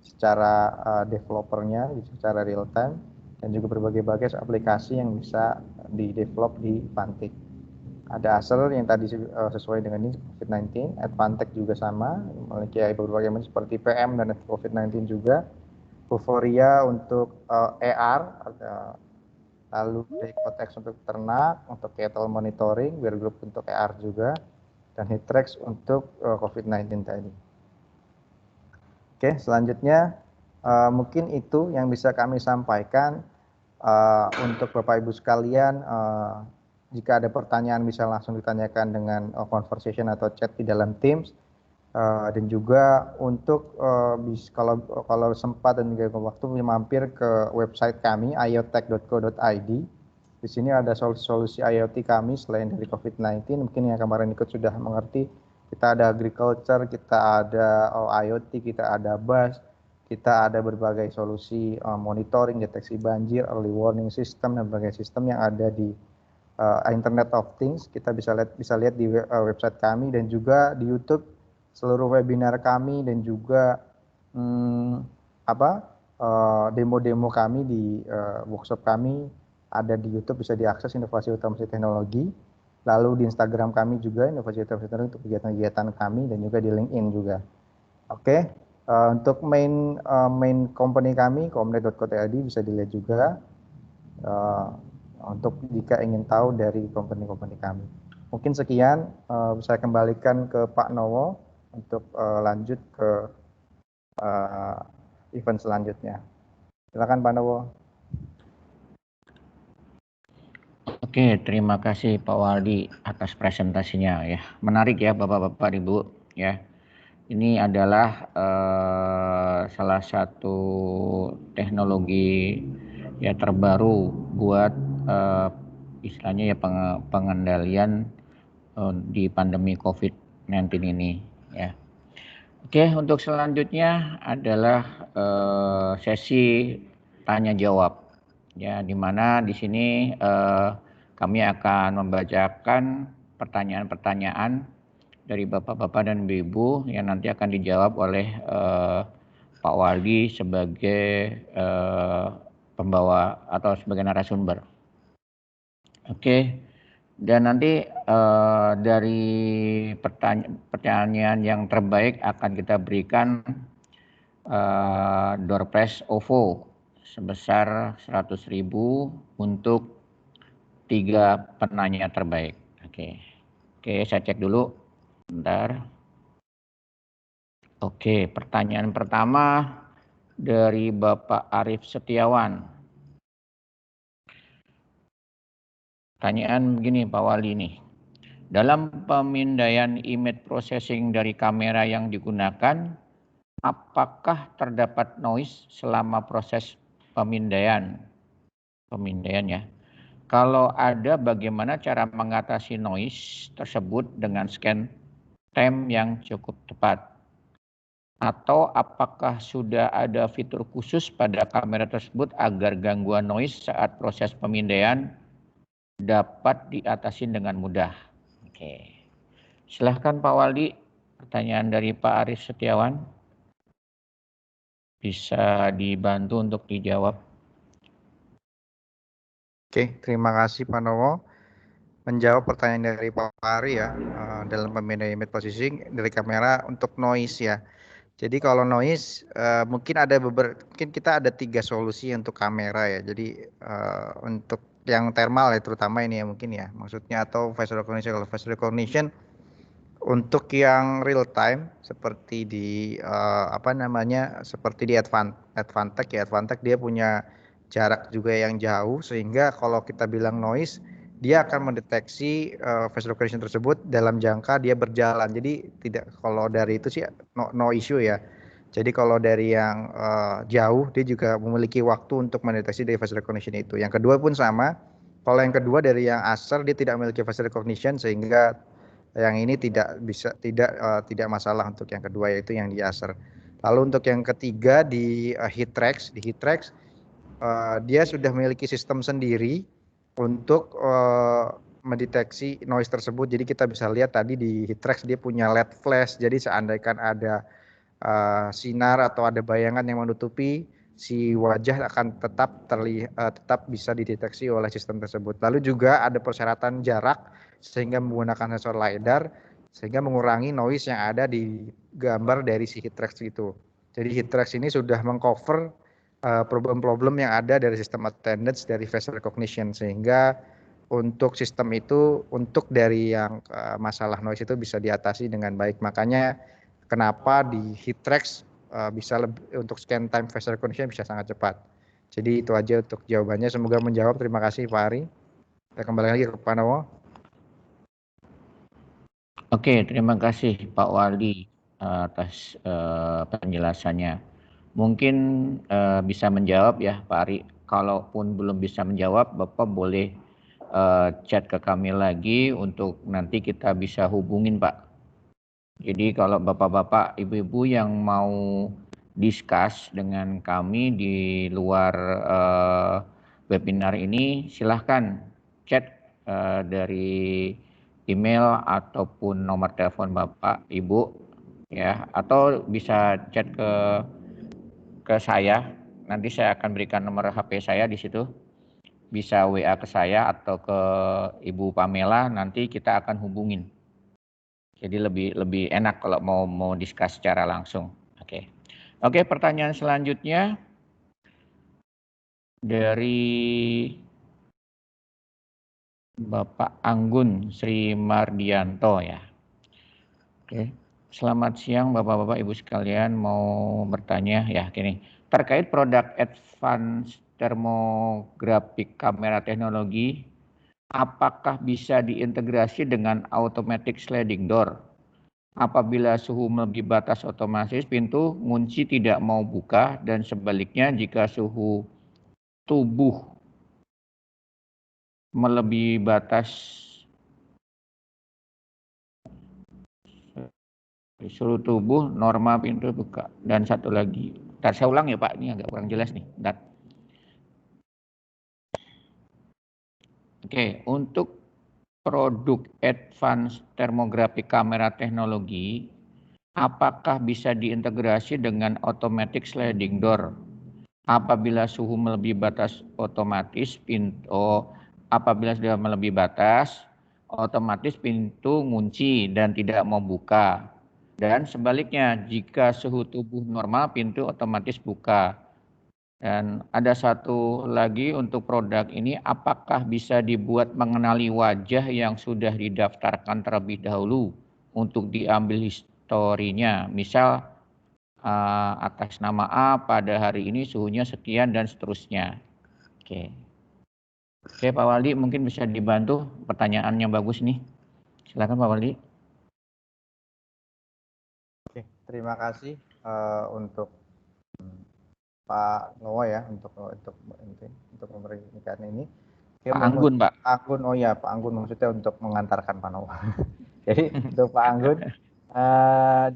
secara developernya secara real time, dan juga berbagai-bagai aplikasi yang bisa di develop di Fantech. Ada Acer yang tadi sesuai dengan ini COVID-19, Advantech juga sama, memiliki berbagai macam seperti PM dan COVID-19 juga. Vuforia untuk AR, lalu Decotex untuk ternak, untuk cattle monitoring, Bear Group untuk AR juga, dan Hitrex untuk COVID-19 tadi. Oke, selanjutnya mungkin itu yang bisa kami sampaikan untuk Bapak Ibu sekalian. Jika ada pertanyaan bisa langsung ditanyakan dengan conversation atau chat di dalam Teams, dan juga untuk kalau sempat dan juga waktu mampir ke website kami iotech.co.id. Di sini ada solusi IoT kami selain dari COVID-19, mungkin yang kemarin ikut sudah mengerti. Kita ada agriculture, kita ada IoT, kita ada BAS, kita ada berbagai solusi monitoring, deteksi banjir, early warning system, dan berbagai sistem yang ada di Internet of Things. Kita bisa lihat di website kami dan juga di YouTube seluruh webinar kami dan juga demo-demo kami di workshop kami ada di YouTube, bisa diakses Inovasi Otomasi Teknologi. Lalu di Instagram kami juga Inovasi Otomasi Teknologi untuk kegiatan-kegiatan kami, dan juga di LinkedIn juga. Oke, untuk main company kami komnet.co.id bisa dilihat juga. untuk jika ingin tahu dari company-company kami. Mungkin sekian, saya kembalikan ke Pak Nowo untuk lanjut ke event selanjutnya. Silakan Pak Nowo. Oke, terima kasih Pak Waldi atas presentasinya ya. Menarik ya Bapak-bapak Ibu ya. Ini adalah salah satu teknologi ya terbaru buat istilahnya ya pengendalian di pandemi COVID-19 ini ya. Oke, untuk selanjutnya adalah sesi tanya jawab ya, di mana di sini kami akan membacakan pertanyaan-pertanyaan dari bapak-bapak dan ibu yang nanti akan dijawab oleh Pak Waldi sebagai pembawa atau sebagai narasumber. Oke, dan nanti dari pertanyaan yang terbaik akan kita berikan door prize OVO sebesar 100.000 untuk 3 penanya terbaik. Oke, saya cek dulu. Bentar. Oke, pertanyaan pertama dari Bapak Arif Setiawan. Pertanyaan begini Pak Wali nih. Dalam pemindaian image processing dari kamera yang digunakan, apakah terdapat noise selama proses pemindaian? Ya. Kalau ada, bagaimana cara mengatasi noise tersebut dengan scan time yang cukup tepat? Atau apakah sudah ada fitur khusus pada kamera tersebut agar gangguan noise saat proses pemindaian dapat diatasi dengan mudah? Oke. Silahkan Pak Waldi, pertanyaan dari Pak Arif Setiawan. Bisa dibantu untuk dijawab. Oke, terima kasih Pak Nowo. Menjawab pertanyaan dari Pak Ari ya, dalam pemindaian image processing dari kamera untuk noise ya. Jadi kalau noise mungkin kita ada 3 solusi untuk kamera ya. Jadi untuk yang thermal ya terutama ini ya mungkin ya maksudnya, atau face recognition. Kalau face recognition untuk yang real time seperti di seperti di Advantech ya. Advantech dia punya jarak juga yang jauh, sehingga kalau kita bilang noise, dia akan mendeteksi face recognition tersebut dalam jangka dia berjalan. Jadi tidak, kalau dari itu sih no issue ya. Jadi kalau dari yang jauh, dia juga memiliki waktu untuk mendeteksi dari face recognition itu. Yang kedua pun sama. Kalau yang kedua dari yang Acer, dia tidak memiliki face recognition, sehingga yang ini tidak masalah untuk yang kedua, yaitu yang di Acer. Lalu untuk yang ketiga di HitTrax, dia sudah memiliki sistem sendiri untuk mendeteksi noise tersebut. Jadi kita bisa lihat tadi di HitTrax dia punya LED flash. Jadi seandainya ada sinar atau ada bayangan yang menutupi, si wajah akan tetap bisa dideteksi oleh sistem tersebut. Lalu juga ada persyaratan jarak sehingga menggunakan sensor LiDAR sehingga mengurangi noise yang ada di gambar dari si HitTrax itu. Jadi HitTrax ini sudah mengcover problem-problem yang ada dari sistem attendance dari face recognition, sehingga untuk sistem itu, untuk dari yang masalah noise itu bisa diatasi dengan baik. Makanya kenapa di HitTrax bisa untuk scan time face recognition bisa sangat cepat. Jadi itu aja untuk jawabannya. Semoga menjawab. Terima kasih Pak Ari. Kita kembali lagi ke Pak Nowo. Oke, terima kasih Pak Waldi atas penjelasannya. Mungkin bisa menjawab ya Pak Ari. Kalaupun belum bisa menjawab, Bapak boleh chat ke kami lagi untuk nanti kita bisa hubungin Pak. Jadi kalau Bapak-bapak, Ibu-ibu yang mau discuss dengan kami di luar webinar ini, silahkan chat dari email ataupun nomor telepon Bapak Ibu ya, atau bisa chat ke saya. Nanti saya akan berikan nomor HP saya di situ. Bisa WA ke saya atau ke Ibu Pamela, nanti kita akan hubungin. Jadi lebih enak kalau mau discuss secara langsung. Oke, pertanyaan selanjutnya dari Bapak Anggun Sri Mardianto ya. Oke. Selamat siang Bapak-bapak Ibu sekalian, mau bertanya ya gini. Terkait produk advance thermographic kamera teknologi, apakah bisa diintegrasi dengan automatic sliding door? Apabila suhu melebihi batas otomatis, pintu kunci tidak mau buka, dan sebaliknya jika suhu tubuh melebihi batas suhu tubuh normal pintu buka. Dan satu lagi, ntar saya ulang ya Pak, ini agak kurang jelas nih. Ntar. Oke, untuk produk advance thermographic kamera teknologi, apakah bisa diintegrasi dengan automatic sliding door? Apabila suhu melebihi batas otomatis apabila sudah melebihi batas, otomatis pintu kunci dan tidak mau buka. Dan sebaliknya, jika suhu tubuh normal, pintu otomatis buka. Dan ada satu lagi untuk produk ini, apakah bisa dibuat mengenali wajah yang sudah didaftarkan terlebih dahulu untuk diambil historinya. Misal atas nama A pada hari ini suhunya sekian dan seterusnya. Oke. Oke Pak Waldi, mungkin bisa dibantu, pertanyaannya bagus nih. Silakan Pak Waldi. Oke, terima kasih untuk Pak Noah ya untuk memberikan ini. Pak Anggun, Pak. Anggun, oh ya Pak Anggun maksudnya untuk mengantarkan Pak Noah. Jadi untuk Pak Anggun,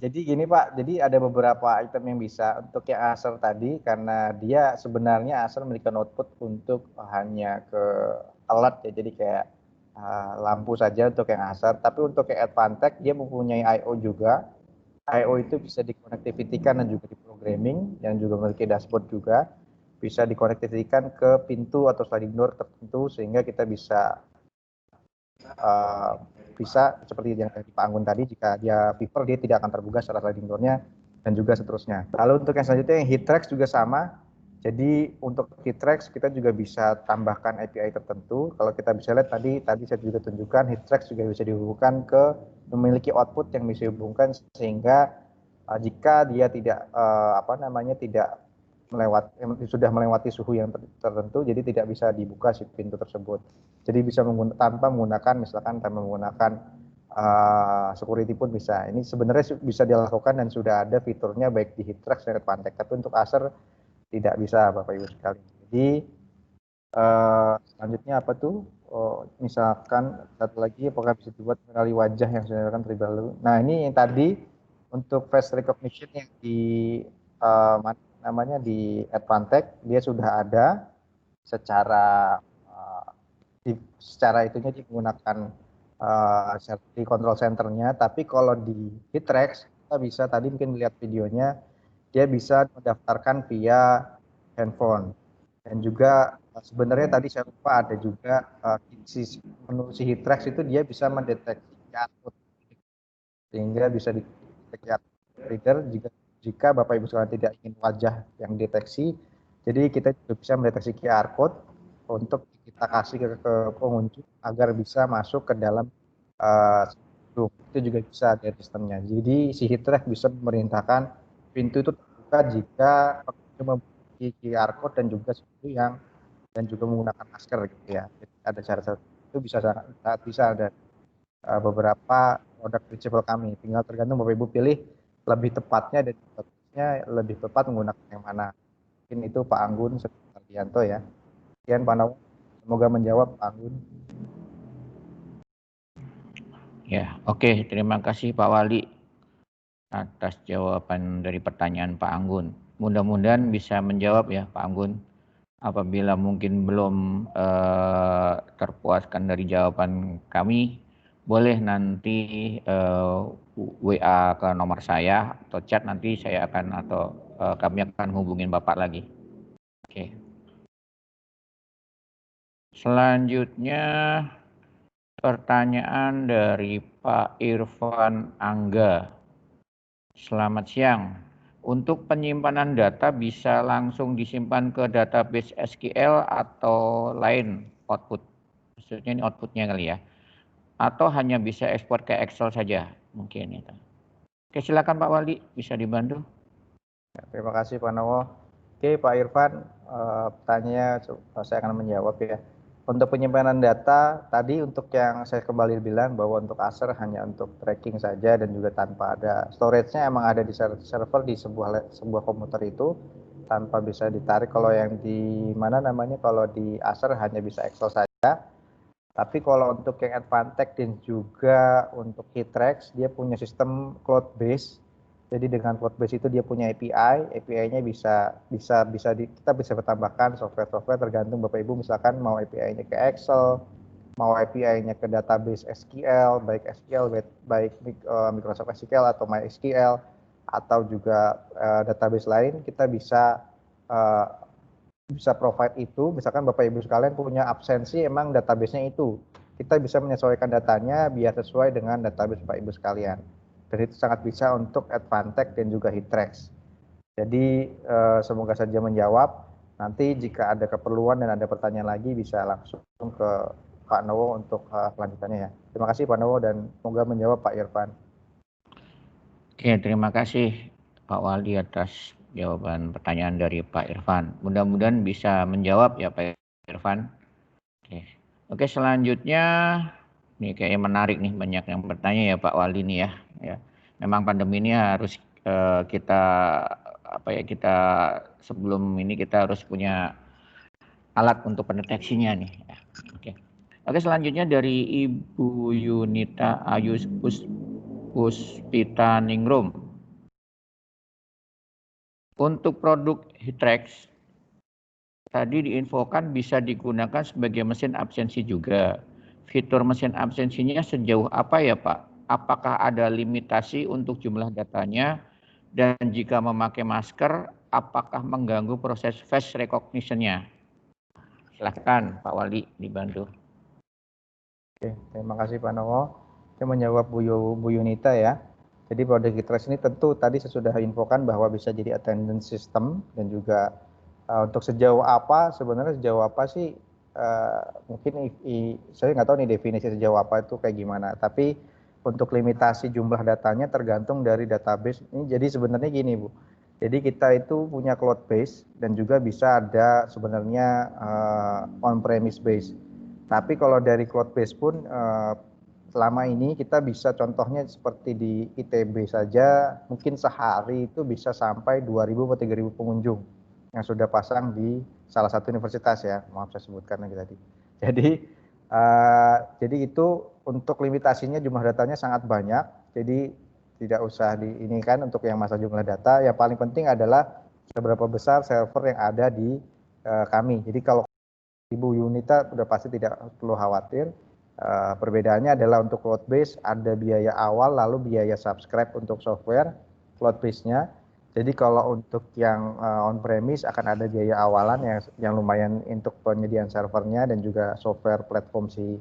jadi gini Pak, jadi ada beberapa item yang bisa untuk yang Acer tadi, karena dia sebenarnya Acer memberikan output untuk hanya ke alat ya, jadi kayak lampu saja untuk yang Acer. Tapi untuk yang Advantech dia mempunyai I/O juga. I/O itu bisa dikonektivitikan dan juga diprogramming, yang juga memiliki dashboard juga. Bisa dikonektivitikan ke pintu atau sliding door tertentu sehingga kita bisa seperti yang tadi Pak Anggun tadi, jika dia piper dia tidak akan terbuka secara sliding door-nya dan juga seterusnya. Lalu untuk yang selanjutnya yang heat tracks juga sama. Jadi untuk heat tracks kita juga bisa tambahkan API tertentu. Kalau kita bisa lihat tadi saya juga tunjukkan heat tracks juga bisa dihubungkan ke memiliki output yang bisa dihubungkan sehingga jika dia tidak tidak sudah melewati suhu yang tertentu, jadi tidak bisa dibuka si pintu tersebut. Jadi bisa tanpa menggunakan security pun bisa. Ini sebenarnya bisa dilakukan dan sudah ada fiturnya baik di Hitrex dan Advantech. Tapi untuk Acer tidak bisa Bapak Ibu sekalian. Jadi selanjutnya apa tuh? Misalkan satu lagi, apakah bisa dibuat mengenali wajah yang sudah dilakukan terlebih dahulu. Nah ini yang tadi untuk face recognition yang di di Advantech, dia sudah ada secara itunya dia menggunakan di control centernya. Tapi kalau di Hitrex kita bisa tadi mungkin melihat videonya, dia bisa mendaftarkan via handphone. Dan juga sebenarnya tadi saya lupa ada juga menurut si Hitrex itu dia bisa mendeteksi QR code, sehingga bisa dideteksi reader jika Bapak Ibu sekalian tidak ingin wajah yang deteksi. Jadi kita juga bisa mendeteksi QR code untuk kita kasih ke pengunjung agar bisa masuk ke dalam itu juga bisa dari sistemnya. Jadi si Hitrex bisa memerintahkan pintu itu terbuka jika pengunjung memiliki QR code dan juga menggunakan masker gitu ya. Jadi ada cara itu bisa ada beberapa produk reachable kami. Tinggal tergantung Bapak Ibu pilih lebih tepatnya dan lebih tepat menggunakan yang mana. Mungkin itu Pak Anggun Sardianto ya. Sekian Pak Nawa. Semoga menjawab Pak Anggun. Ya, oke. Terima kasih Pak Wali atas jawaban dari pertanyaan Pak Anggun. Mudah-mudahan bisa menjawab ya Pak Anggun. Apabila mungkin belum terpuaskan dari jawaban kami, boleh nanti WA ke nomor saya atau chat, nanti saya akan kami akan hubungin Bapak lagi. Oke. Selanjutnya pertanyaan dari Pak Irfan Angga. Selamat siang. Untuk penyimpanan data bisa langsung disimpan ke database SQL atau lain output Maksudnya ini outputnya kali ya. Atau hanya bisa ekspor ke Excel saja mungkin itu. Oke, silakan Pak Wali, bisa dibantu. Ya, terima kasih Pak Nowo. Oke Pak Irfan, pertanyaannya saya akan menjawab ya. Untuk penyimpanan data tadi untuk yang saya kembali bilang bahwa untuk Acer hanya untuk tracking saja dan juga tanpa ada storage-nya, emang ada di server di sebuah komputer itu tanpa bisa ditarik. Kalau yang di mana namanya, kalau di Acer hanya bisa Excel saja. Tapi kalau untuk yang Advantech dan juga untuk Hitrex, dia punya sistem cloud base. Jadi dengan cloud base itu dia punya API-nya kita bisa bertambahkan software-software tergantung Bapak Ibu, misalkan mau API-nya ke Excel, mau API-nya ke database SQL, baik SQL baik Microsoft SQL atau MySQL atau juga database lain, kita bisa provide itu. Misalkan Bapak Ibu sekalian punya absensi emang database-nya itu, kita bisa menyesuaikan datanya biar sesuai dengan database Bapak Ibu sekalian. Dan itu sangat bisa untuk Advantech dan juga Hitrex. Jadi semoga saja menjawab. Nanti jika ada keperluan dan ada pertanyaan lagi bisa langsung ke Pak Nowo untuk kelanjutannya ya. Terima kasih Pak Nowo dan semoga menjawab Pak Irfan. Oke, terima kasih Pak Wali atas jawaban pertanyaan dari Pak Irfan. Mudah-mudahan bisa menjawab ya Pak Irfan. Oke, selanjutnya ini kayaknya menarik nih, banyak yang bertanya ya Pak Wali nih ya. Memang pandemi ini harus kita sebelum ini kita harus punya alat untuk pendeteksinya nih. Oke, selanjutnya dari Ibu Yunita Ayus Puspita Ningrum. Untuk produk Hitrex tadi diinfokan bisa digunakan sebagai mesin absensi juga. Fitur mesin absensinya sejauh apa ya Pak? Apakah ada limitasi untuk jumlah datanya? Dan jika memakai masker, apakah mengganggu proses face recognition-nya? Silahkan Pak Wali dibantu. Oke, terima kasih Pak Nowo. Saya menjawab Bu Yunita ya. Jadi produk Hitrex ini tentu tadi saya sudah infokan bahwa bisa jadi attendance system dan juga untuk sejauh apa sih mungkin saya nggak tahu nih definisi sejauh apa itu kayak gimana. Tapi untuk limitasi jumlah datanya tergantung dari database ini. Jadi sebenarnya gini Bu. Jadi kita itu punya cloud base dan juga bisa ada sebenarnya on-premise base. Tapi kalau dari cloud base pun selama ini kita bisa contohnya seperti di ITB saja mungkin sehari itu bisa sampai 2.000 atau 3.000 pengunjung yang sudah pasang di salah satu universitas ya, maaf saya sebutkan lagi tadi. Jadi itu untuk limitasinya jumlah datanya sangat banyak, jadi tidak usah ini kan untuk yang masalah jumlah data. Yang paling penting adalah seberapa besar server yang ada di kami. Jadi kalau Ibu Yunita sudah pasti tidak perlu khawatir. Perbedaannya adalah untuk cloud base ada biaya awal lalu biaya subscribe untuk software cloud base-nya. Jadi kalau untuk yang on premise akan ada biaya awalan yang lumayan untuk penyediaan servernya dan juga software platform si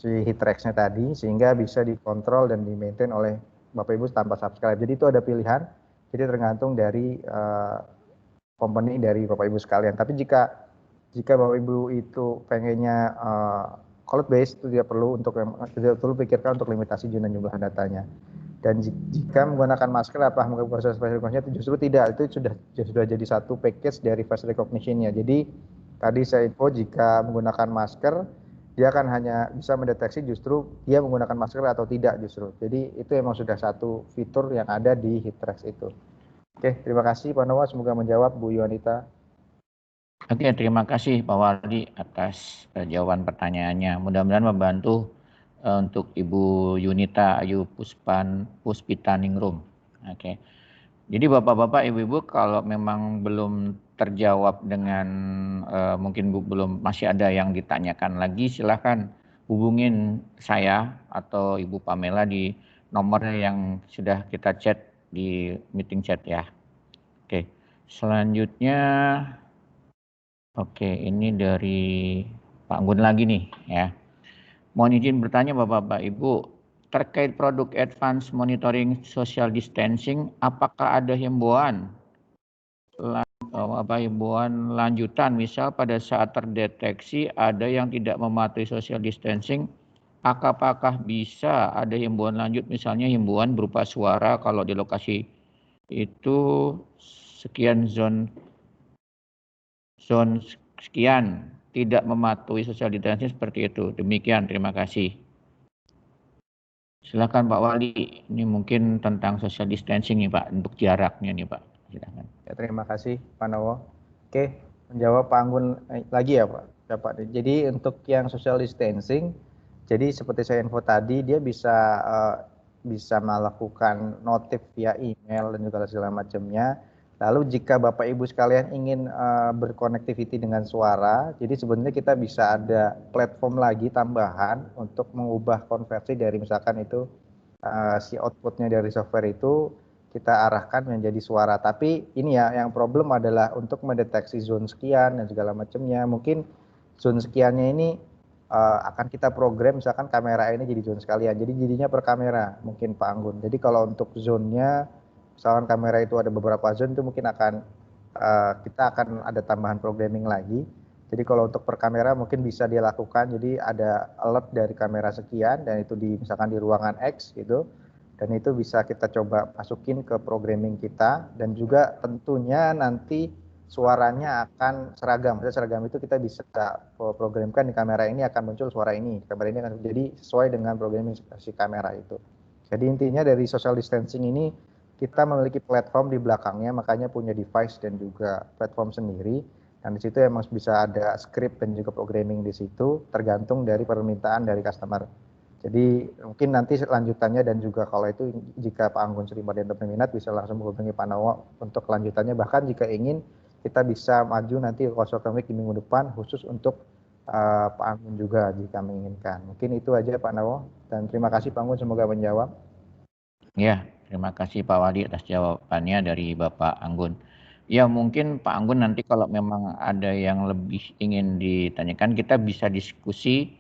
Hitrex-nya tadi, sehingga bisa dikontrol dan di-maintain oleh Bapak Ibu tanpa subscribe. Jadi itu ada pilihan. Jadi tergantung dari company dari Bapak Ibu sekalian. Tapi jika Bapak Ibu itu pengennya cloud base itu tidak perlu pikirkan untuk limitasi jumlah datanya. Dan jika menggunakan masker menggunakan proses face recognition itu justru tidak, itu sudah jadi satu package dari face recognition-nya. Jadi tadi saya info jika menggunakan masker dia akan hanya bisa mendeteksi justru dia menggunakan masker atau tidak justru. Jadi itu memang sudah satu fitur yang ada di Hitrex itu. Oke, terima kasih Pak Nowo, semoga menjawab Bu Yunita. Oke, terima kasih Pak Wali atas jawaban pertanyaannya. Mudah-mudahan membantu untuk Ibu Yunita Ayu Puspita Ningrum. Oke. Jadi Bapak-bapak, Ibu-ibu kalau memang belum terjawab dengan mungkin masih ada yang ditanyakan lagi, silahkan hubungin saya atau Ibu Pamela di nomor yang sudah kita chat di meeting chat ya. Oke. Selanjutnya ini dari Pak Gun lagi nih ya. Mohon izin bertanya Bapak-bapak Ibu, terkait produk Advanced Monitoring Social Distancing, apakah ada himbauan himbauan lanjutan, misal pada saat terdeteksi ada yang tidak mematuhi social distancing, apakah bisa ada himbauan lanjut, misalnya himbauan berupa suara kalau di lokasi itu sekian zone sekian tidak mematuhi social distancing seperti itu. Demikian, terima kasih. Silakan Pak Wali, ini mungkin tentang social distancing nih Pak, untuk jaraknya nih Pak. Silakan. Ya, terima kasih Pak Nowo. Oke, menjawab Pak Anggun lagi ya Pak. Ya, Pak. Jadi untuk yang social distancing, jadi seperti saya info tadi, dia bisa melakukan notif via email dan juga segala macamnya. Lalu jika Bapak Ibu sekalian ingin berkonektiviti dengan suara, jadi sebenarnya kita bisa ada platform lagi tambahan untuk mengubah konversi dari misalkan itu si outputnya dari software itu kita arahkan menjadi suara. Tapi ini ya, yang problem adalah untuk mendeteksi zone sekian dan segala macamnya. Mungkin zone sekiannya ini akan kita program misalkan kamera ini jadi zone sekalian. Jadi jadinya per kamera mungkin Pak Anggun. Jadi kalau untuk zonenya, misalkan kamera itu ada beberapa zone itu mungkin kita akan ada tambahan programming lagi. Jadi kalau untuk per kamera mungkin bisa dia lakukan. Jadi ada alert dari kamera sekian dan itu misalkan di ruangan X gitu. Dan itu bisa kita coba masukin ke programming kita, dan juga tentunya nanti suaranya akan seragam. Misalnya seragam itu kita bisa programkan di kamera ini akan muncul suara ini, kamera ini akan jadi sesuai dengan programming si kamera itu. Jadi intinya dari social distancing ini kita memiliki platform di belakangnya, makanya punya device dan juga platform sendiri. Dan di situ emang bisa ada script dan juga programming di situ, tergantung dari permintaan dari customer. Jadi mungkin nanti lanjutannya dan juga kalau itu jika Pak Anggun Sri Mardianto berminat bisa langsung menghubungi Pak Nowo untuk kelanjutannya. Bahkan jika ingin kita bisa maju nanti Consultant Week di minggu depan khusus untuk Pak Anggun juga jika menginginkan. Mungkin itu aja Pak Nowo, dan terima kasih Pak Anggun, semoga menjawab. Ya, terima kasih Pak Wali atas jawabannya dari Bapak Anggun. Ya, mungkin Pak Anggun nanti kalau memang ada yang lebih ingin ditanyakan, kita bisa diskusi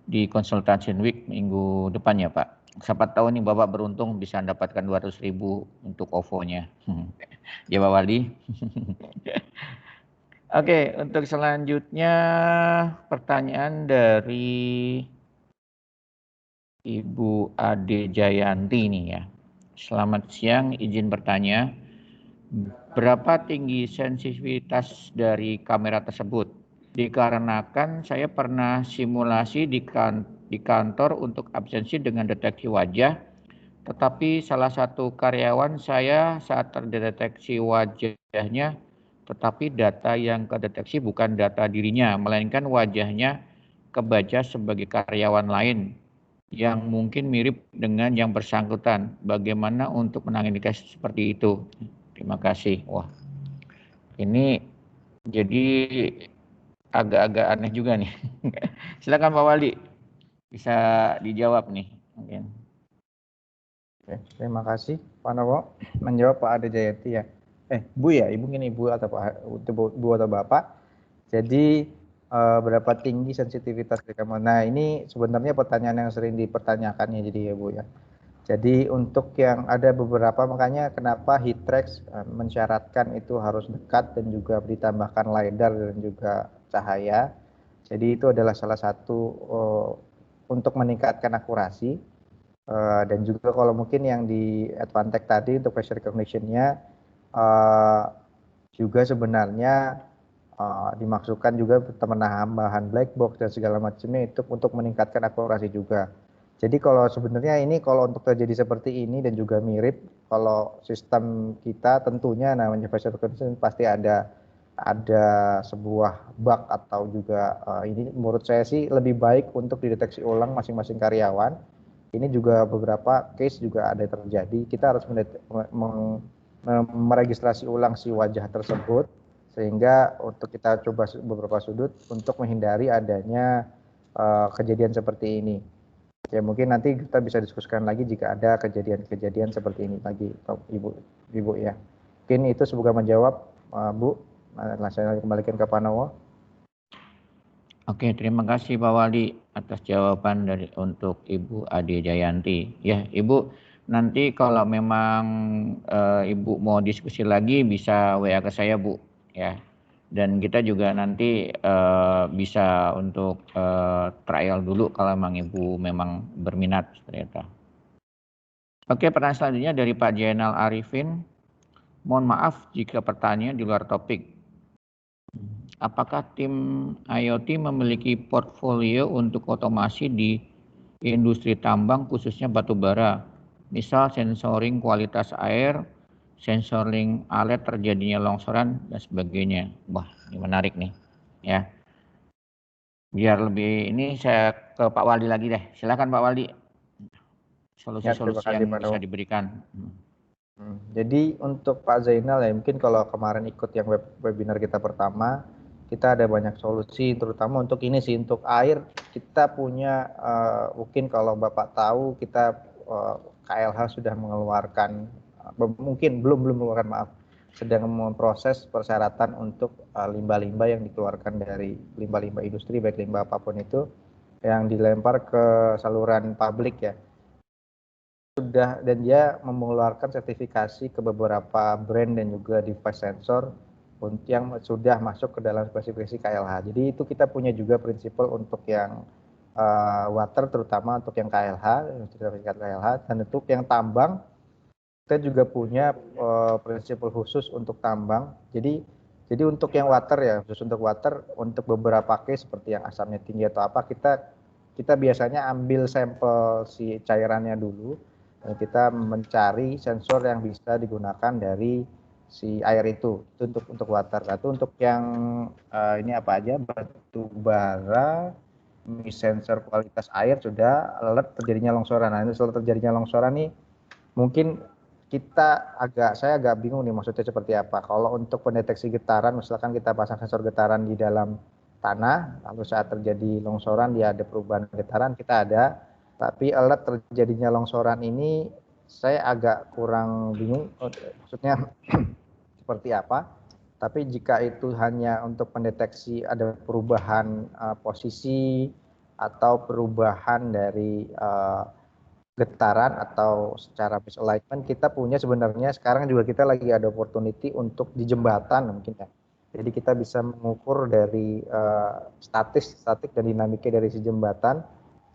di Consultation Week minggu depan ya Pak. Siapa tahu nih Bapak beruntung bisa mendapatkan 200.000 untuk OVO-nya. Ya Pak Wali. Oke, untuk selanjutnya pertanyaan dari Ibu Ade Jayanti nih ya. Selamat siang, izin bertanya, berapa tinggi sensitivitas dari kamera tersebut? Dikarenakan saya pernah simulasi di kantor untuk absensi dengan deteksi wajah, tetapi salah satu karyawan saya saat terdeteksi wajahnya, tetapi data yang kedeteksi bukan data dirinya, melainkan wajahnya kebaca sebagai karyawan lain yang mungkin mirip dengan yang bersangkutan. Bagaimana untuk menangani kasus seperti itu? Terima kasih. Wah, ini jadi agak-agak aneh juga nih. Silakan Pak Wali, bisa dijawab nih. Mungkin. Oke, terima kasih Pak Nowo. Menjawab Pak Ade Jayanti ya. Bu ya, Ibu ini Ibu atau Pak, Bu atau Bapak. Jadi berapa tinggi sensitivitas dari kamera? Nah, ini sebenarnya pertanyaan yang sering dipertanyakan ya, jadi ya Bu ya. Jadi untuk yang ada beberapa, makanya kenapa Hitrex mensyaratkan itu harus dekat dan juga ditambahkan LiDAR dan juga cahaya. Jadi itu adalah salah satu untuk meningkatkan akurasi. Dan juga kalau mungkin yang di Advantech tadi untuk facial recognition-nya juga sebenarnya dimaksudkan juga penambahan black box dan segala macamnya itu untuk meningkatkan akurasi juga. Jadi kalau sebenarnya ini kalau untuk terjadi seperti ini dan juga mirip, kalau sistem kita tentunya namanya facial recognition pasti ada sebuah bug atau juga ini menurut saya sih lebih baik untuk dideteksi ulang masing-masing karyawan. Ini juga beberapa case juga ada terjadi. Kita harus meregistrasi ulang si wajah tersebut sehingga untuk kita coba beberapa sudut untuk menghindari adanya kejadian seperti ini. Ya mungkin nanti kita bisa diskusikan lagi jika ada kejadian-kejadian seperti ini lagi, Ibu ya. Mungkin itu semoga menjawab, Bu. Saya kembalikan ke Pak Nowo. Oke, terima kasih Pak Wali atas jawaban untuk Ibu Ade Jayanti. Ya, Ibu, nanti kalau memang Ibu mau diskusi lagi bisa WA ke saya, Bu. ya. Dan kita juga nanti bisa untuk trial dulu kalau memang Ibu memang berminat ternyata. Oke, pertanyaan selanjutnya dari Pak Jainal Arifin. Mohon maaf jika pertanyaan di luar topik. Apakah tim IoT memiliki portfolio untuk otomasi di industri tambang khususnya batu bara? Misal sensoring kualitas air, sensoring alat terjadinya longsoran dan sebagainya. Wah, ini menarik nih, ya. Biar lebih ini saya ke Pak Waldi lagi deh. Silakan Pak Waldi. Solusi-solusi yang bisa diberikan. Jadi untuk Pak Zainal ya, mungkin kalau kemarin ikut yang webinar kita pertama, kita ada banyak solusi, terutama untuk ini sih, untuk air kita punya, mungkin kalau Bapak tahu kita KLH sudah mengeluarkan, mungkin belum mengeluarkan, maaf, sedang memproses persyaratan untuk limbah-limbah yang dikeluarkan dari limbah-limbah industri, baik limbah apapun itu, yang dilempar ke saluran publik ya. Sudah, dan dia mengeluarkan sertifikasi ke beberapa brand dan juga device sensor yang sudah masuk ke dalam spesifikasi KLH. Jadi itu kita punya juga prinsipal untuk yang water, terutama untuk yang KLH, sertifikat KLH, dan untuk yang tambang kita juga punya prinsipal khusus untuk tambang. Jadi untuk yang water ya, khusus untuk water, untuk beberapa case seperti yang asamnya tinggi atau apa, kita biasanya ambil sampel si cairannya dulu. Kita mencari sensor yang bisa digunakan dari si air itu untuk water. Itu untuk yang ini apa aja, batu bara, sensor kualitas air sudah, alert terjadinya longsoran. Nah, ini setelah terjadinya longsoran nih, mungkin saya agak bingung nih maksudnya seperti apa. Kalau untuk pendeteksi getaran, misalkan kita pasang sensor getaran di dalam tanah, lalu saat terjadi longsoran dia ada perubahan getaran, kita ada. Tapi alert terjadinya longsoran ini saya agak kurang bingung maksudnya seperti apa. Tapi jika itu hanya untuk mendeteksi ada perubahan posisi atau perubahan dari getaran atau secara base alignment, kita punya sebenarnya sekarang juga kita lagi ada opportunity untuk di jembatan mungkin ya. Jadi kita bisa mengukur dari statik dan dinamika dari si jembatan.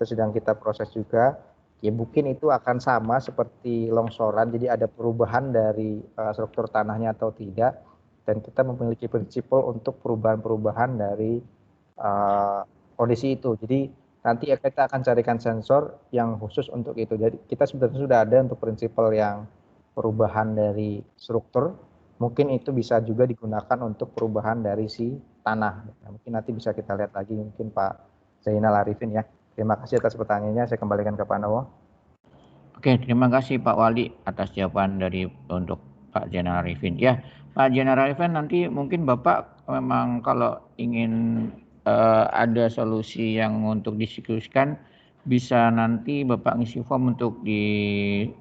Itu sedang kita proses juga. Ya mungkin itu akan sama seperti longsoran, jadi ada perubahan dari struktur tanahnya atau tidak. Dan kita memiliki prinsipal untuk perubahan-perubahan dari kondisi itu. Jadi nanti kita akan carikan sensor yang khusus untuk itu. Jadi kita sebenarnya sudah ada untuk prinsipal yang perubahan dari struktur. Mungkin itu bisa juga digunakan untuk perubahan dari si tanah. Nah, mungkin nanti bisa kita lihat lagi mungkin Pak Zainal Arifin ya. Terima kasih atas pertanyaannya. Saya kembalikan ke Pak Nowo. Oke, terima kasih Pak Wali atas jawaban untuk Pak Zainal Arifin. Ya, Pak Zainal Arifin, nanti mungkin Bapak memang kalau ingin ada solusi yang untuk diskusikan, bisa nanti Bapak ngisi form untuk di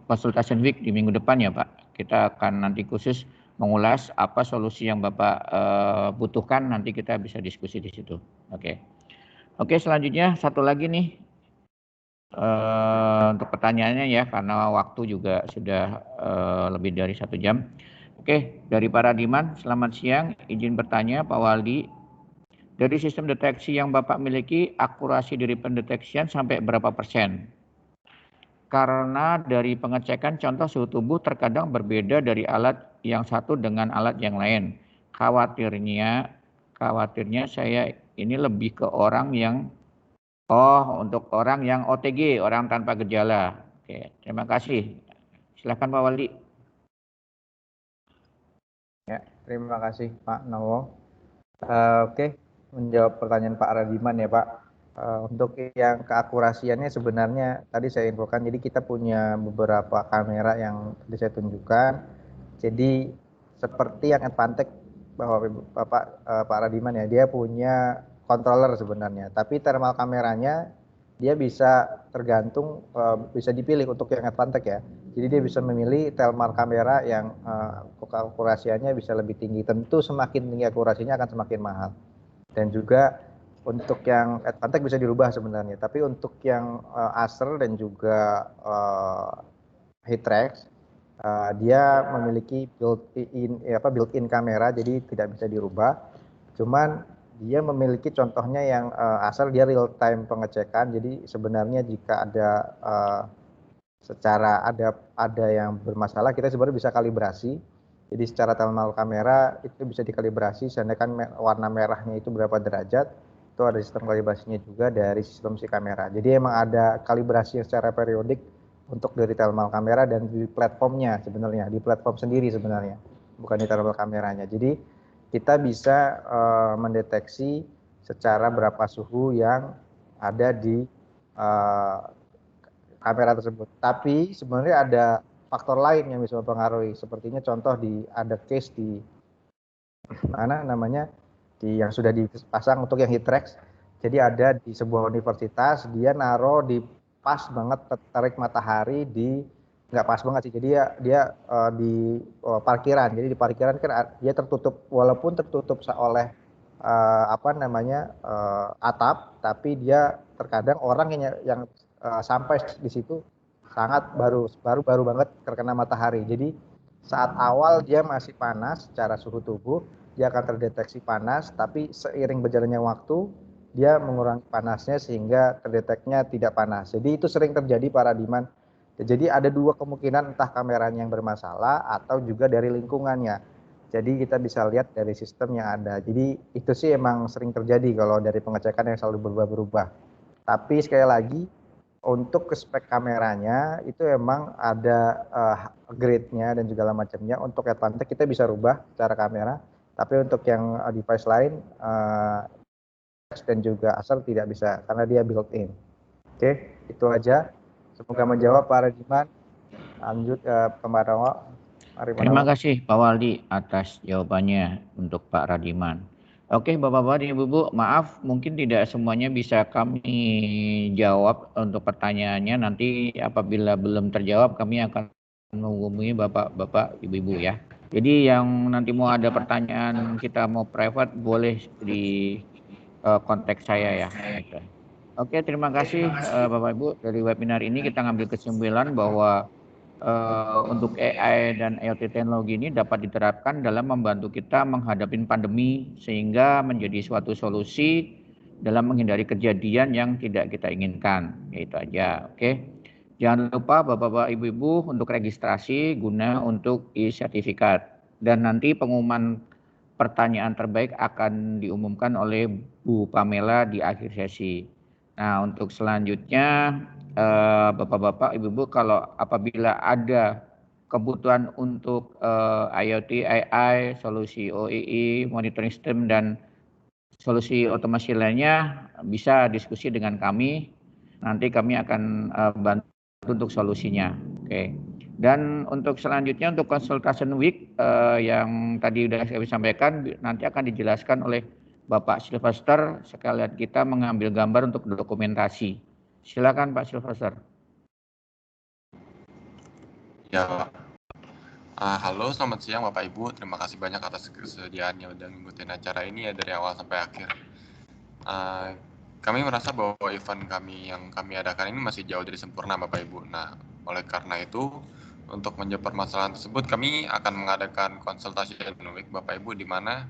Consultation Week di minggu depan ya Pak. Kita akan nanti khusus mengulas apa solusi yang Bapak butuhkan, nanti kita bisa diskusi di situ. Oke, selanjutnya satu lagi nih. Untuk pertanyaannya ya, karena waktu juga sudah lebih dari 1 jam. Oke, dari Paradiman, selamat siang. Izin bertanya Pak Waldi, dari sistem deteksi yang Bapak miliki, akurasi dari pendeteksian sampai berapa persen? Karena dari pengecekan contoh suhu tubuh terkadang berbeda dari alat yang satu dengan alat yang lain. Khawatirnya saya ini lebih ke orang yang untuk orang yang OTG, orang tanpa gejala. Oke, terima kasih. Silakan Pak Waldi. Ya, terima kasih Pak Nowo. Oke, menjawab pertanyaan Pak Radiman ya Pak. Untuk yang keakurasiannya sebenarnya tadi saya infokan, jadi kita punya beberapa kamera yang tadi saya tunjukkan. Jadi seperti yang Advantech bahwa Pak Radiman ya, dia punya controller sebenarnya, tapi thermal kameranya dia bisa tergantung, bisa dipilih untuk yang Advantech ya. Jadi dia bisa memilih thermal kamera yang akurasiannya bisa lebih tinggi. Tentu semakin tinggi akurasinya akan semakin mahal. Dan juga untuk yang Advantech bisa dirubah sebenarnya. Tapi untuk yang Acer dan juga Hitrax, Dia memiliki built-in kamera, jadi tidak bisa dirubah. Cuman dia memiliki contohnya yang asal dia real time pengecekan. Jadi sebenarnya jika ada secara ada yang bermasalah, kita sebenarnya bisa kalibrasi. Jadi secara thermal kamera itu bisa dikalibrasi, sedangkan warna merahnya itu berapa derajat, itu ada sistem kalibrasinya juga dari sistem si kamera. Jadi emang ada kalibrasi yang secara periodik untuk dari thermal kamera dan di platformnya sebenarnya, di platform sendiri sebenarnya, bukan di thermal kameranya. Jadi kita bisa mendeteksi secara berapa suhu yang ada di kamera tersebut. Tapi sebenarnya ada faktor lain yang bisa mempengaruhi. Sepertinya contoh ada case di mana namanya yang sudah dipasang untuk yang Hitrex. Jadi ada di sebuah universitas, dia naruh di pas banget tarik matahari di nggak pas banget sih. Jadi dia di parkiran. Jadi di parkiran kan dia tertutup, walaupun tertutup oleh atap, tapi dia terkadang orang yang sampai di situ sangat baru banget terkena matahari. Jadi saat awal dia masih panas secara suhu tubuh, dia akan terdeteksi panas, tapi seiring berjalannya waktu dia mengurangi panasnya sehingga terdeteknya tidak panas. Jadi itu sering terjadi para Diman. Jadi ada dua kemungkinan, entah kameranya yang bermasalah atau juga dari lingkungannya. Jadi kita bisa lihat dari sistem yang ada. Jadi itu sih emang sering terjadi kalau dari pengecekan yang selalu berubah-berubah. Tapi sekali lagi untuk spek kameranya itu emang ada grade-nya dan segala macamnya. Untuk Advantech kita bisa rubah cara kamera, tapi untuk yang device lain dan juga Acer tidak bisa karena dia built-in. Oke, itu aja. Semoga menjawab Pak Radiman. Lanjut ke Pak Manowo. Terima kasih Pak Waldi atas jawabannya untuk Pak Radiman. Oke Bapak-Bapak dan Ibu-Ibu, maaf mungkin tidak semuanya bisa kami jawab untuk pertanyaannya. Nanti apabila belum terjawab kami akan menghubungi Bapak-Bapak Ibu-Ibu ya. Jadi yang nanti mau ada pertanyaan kita mau private boleh di kontak saya ya. Oke, terima kasih Bapak Ibu. Dari webinar ini kita ngambil kesimpulan bahwa untuk AI dan IoT teknologi ini dapat diterapkan dalam membantu kita menghadapi pandemi sehingga menjadi suatu solusi dalam menghindari kejadian yang tidak kita inginkan. Itu aja, oke. Jangan lupa Bapak-Bapak Ibu-Ibu untuk registrasi guna untuk e-sertifikat. Dan nanti pengumuman pertanyaan terbaik akan diumumkan oleh Bu Pamela di akhir sesi. Nah, untuk selanjutnya Bapak-bapak, Ibu-ibu kalau apabila ada kebutuhan untuk IoT, AI, solusi OEE, monitoring system dan solusi otomasi lainnya bisa diskusi dengan kami. Nanti kami akan bantu untuk solusinya. Oke. Dan untuk selanjutnya untuk consultation week yang tadi sudah saya sampaikan nanti akan dijelaskan oleh Bapak Sylvester. Sekalian kita mengambil gambar untuk dokumentasi. Silakan Pak Sylvester. Ya, halo selamat siang Bapak Ibu. Terima kasih banyak atas kesediaannya udah ngikutin acara ini ya dari awal sampai akhir. Kami merasa bahwa event kami yang kami adakan ini masih jauh dari sempurna Bapak Ibu. Nah, oleh karena itu untuk menjawab permasalahan tersebut kami akan mengadakan konsultasi week Bapak Ibu di mana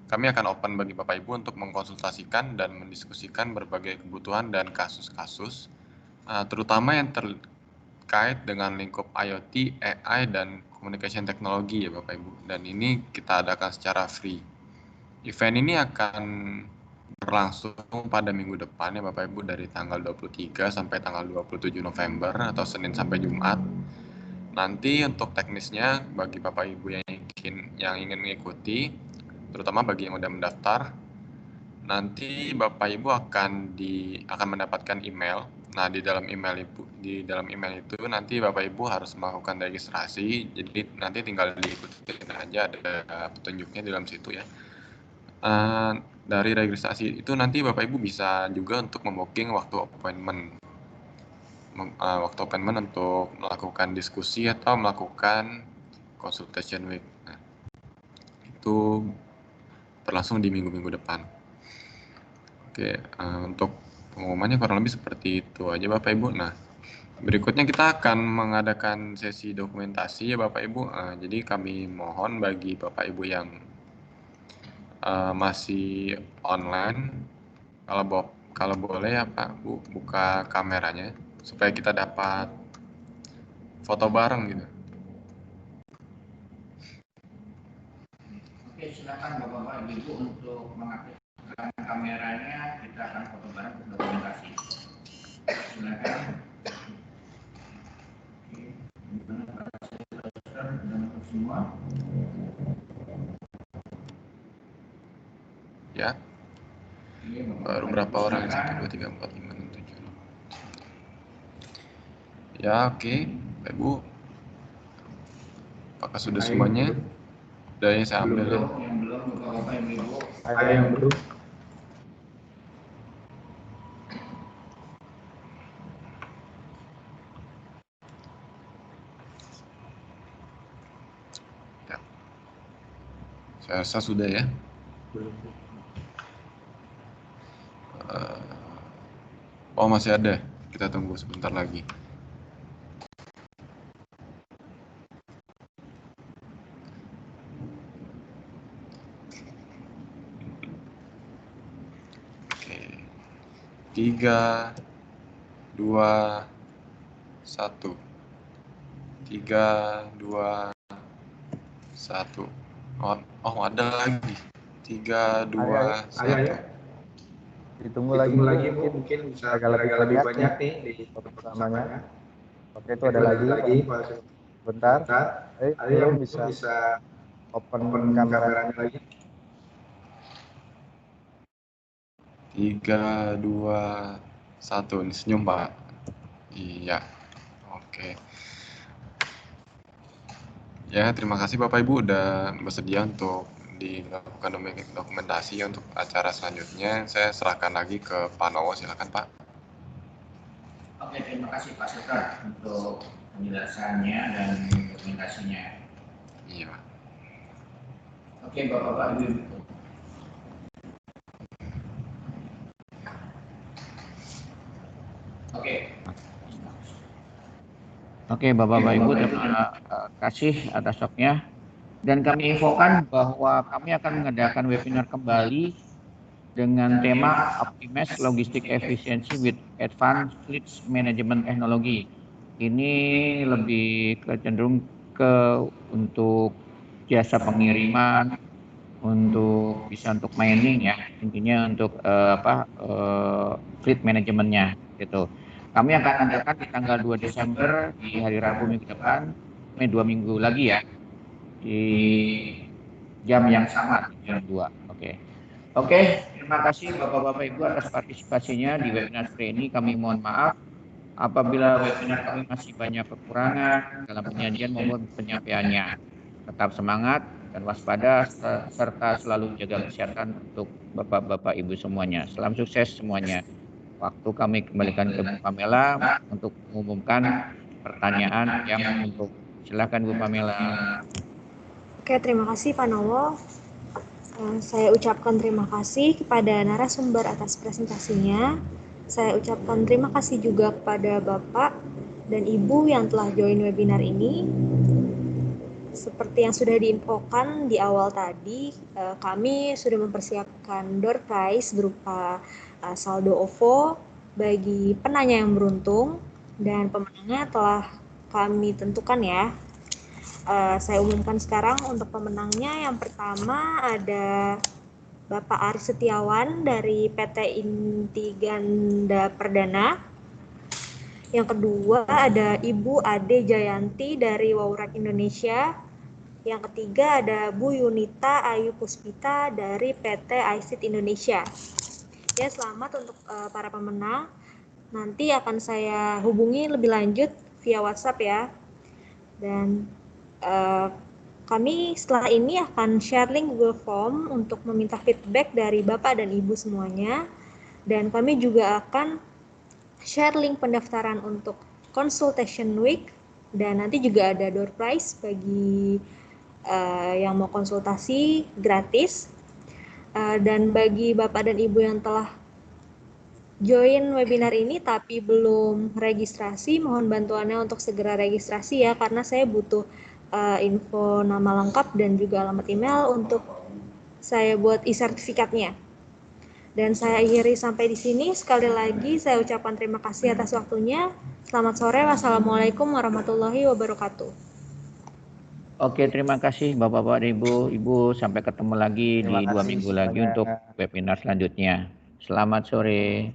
kami akan open bagi Bapak Ibu untuk mengkonsultasikan dan mendiskusikan berbagai kebutuhan dan kasus-kasus terutama yang terkait dengan lingkup IoT, AI, dan communication teknologi ya Bapak Ibu. Dan ini kita adakan secara free. Event ini akan berlangsung pada minggu depan ya Bapak Ibu dari tanggal 23 sampai tanggal 27 November atau Senin sampai Jumat. Nanti untuk teknisnya bagi Bapak Ibu yang ingin mengikuti, terutama bagi yang sudah mendaftar, nanti Bapak Ibu akan mendapatkan email. Nah, di dalam email itu nanti Bapak Ibu harus melakukan registrasi. Jadi nanti tinggal diikuti aja, ada petunjuknya di dalam situ ya. Dari registrasi itu nanti Bapak Ibu bisa juga untuk membooking waktu appointment untuk melakukan diskusi atau melakukan consultation week. Nah, itu berlangsung di minggu-minggu depan. Oke, untuk pengumumannya kurang lebih seperti itu aja Bapak Ibu. Nah, Berikutnya kita akan mengadakan sesi dokumentasi ya Bapak Ibu. Jadi kami mohon bagi Bapak Ibu yang masih online, kalau boleh ya Pak Bu buka kameranya supaya kita dapat foto bareng gitu. Oke, silakan Bapak-Bapak Ibu untuk mengaktifkan kameranya, kita akan foto bareng untuk dokumentasi. Silakan. Semua. Ya. Baru berapa orang? 1, 2, 3, 4, 5, 6, 7. Ya, oke. Ibu. Apakah sudah semuanya? Udah ya, saya ambil. Yang belum, Bapak-Bapak Ibu. Ada yang belum? Ya. Saya rasa sudah ya. Oh, masih ada. Kita tunggu sebentar lagi. Oke. 3, 2, 1. 3, 2, 1. Oh, ada lagi. 3, 2, 1. Ditunggu lagi mungkin bisa agak lebih banyak nih di foto pertamanya. Oke, itu ada lagi. Bentar. Belum bisa open kameranya lagi. 3, 2, 1. Ini senyum Pak. Iya. Oke. Ya, terima kasih Bapak Ibu udah bersedia untuk dilakukan dokumentasi untuk acara selanjutnya. Saya serahkan lagi ke Pak Nowo, silakan Pak. Oke, terima kasih Pak Sekar untuk penjelasannya dan dokumentasinya. Iya Pak. Oke, Bapak-Bapak Ibu. Oke, Bapak-Bapak Ibu, terima kasih atas talknya. Dan kami infokan bahwa kami akan mengadakan webinar kembali dengan tema Optimize Logistic Efficiency with Advanced Fleet Management Technology. Ini lebih cenderung untuk jasa pengiriman, untuk mining ya, intinya untuk fleet manajemennya gitu. Kami akan adakan di tanggal 2 Desember di hari Rabu minggu depan, 2 minggu lagi ya, di jam yang sama, jam 2. Oke, terima kasih Bapak-Bapak Ibu atas partisipasinya di webinar sore ini. Kami mohon maaf apabila webinar kami masih banyak kekurangan dalam penyajian maupun penyampaiannya. Tetap semangat dan waspada serta selalu jaga kesehatan untuk Bapak-Bapak Ibu semuanya. Salam sukses semuanya. Waktu kami kembalikan ke Bu Pamela untuk mengumumkan pertanyaan yang untuk. Silakan Bu Pamela. Oke, terima kasih Pak Nowo. Saya ucapkan terima kasih kepada narasumber atas presentasinya. Saya ucapkan terima kasih juga kepada Bapak dan Ibu yang telah join webinar ini. Seperti yang sudah diinfokan di awal tadi, kami sudah mempersiapkan door prize berupa saldo OVO bagi penanya yang beruntung, dan pemenangnya telah kami tentukan ya. Saya umumkan sekarang untuk pemenangnya. Yang pertama ada Bapak Aris Setiawan dari PT Inti Ganda Perdana. Yang kedua ada Ibu Ade Jayanti dari Waurak Indonesia. Yang ketiga ada Bu Yunita Ayu Puspita dari PT iSeed Indonesia. Ya, selamat untuk para pemenang. Nanti akan saya hubungi lebih lanjut via WhatsApp ya. Dan kami setelah ini akan share link Google Form untuk meminta feedback dari Bapak dan Ibu semuanya. Dan kami juga akan share link pendaftaran untuk Consultation Week. Dan nanti juga ada door prize bagi yang mau konsultasi gratis. Dan bagi Bapak dan Ibu yang telah join webinar ini tapi belum registrasi, mohon bantuannya untuk segera registrasi ya, karena saya butuh info nama lengkap dan juga alamat email untuk saya buat e-sertifikatnya. Dan saya akhiri sampai di sini. Sekali lagi saya ucapkan terima kasih atas waktunya. Selamat sore. Wassalamualaikum warahmatullahi wabarakatuh. Oke, terima kasih Bapak-Bapak dan Ibu. Sampai ketemu lagi di 2 minggu lagi untuk webinar selanjutnya. Selamat sore.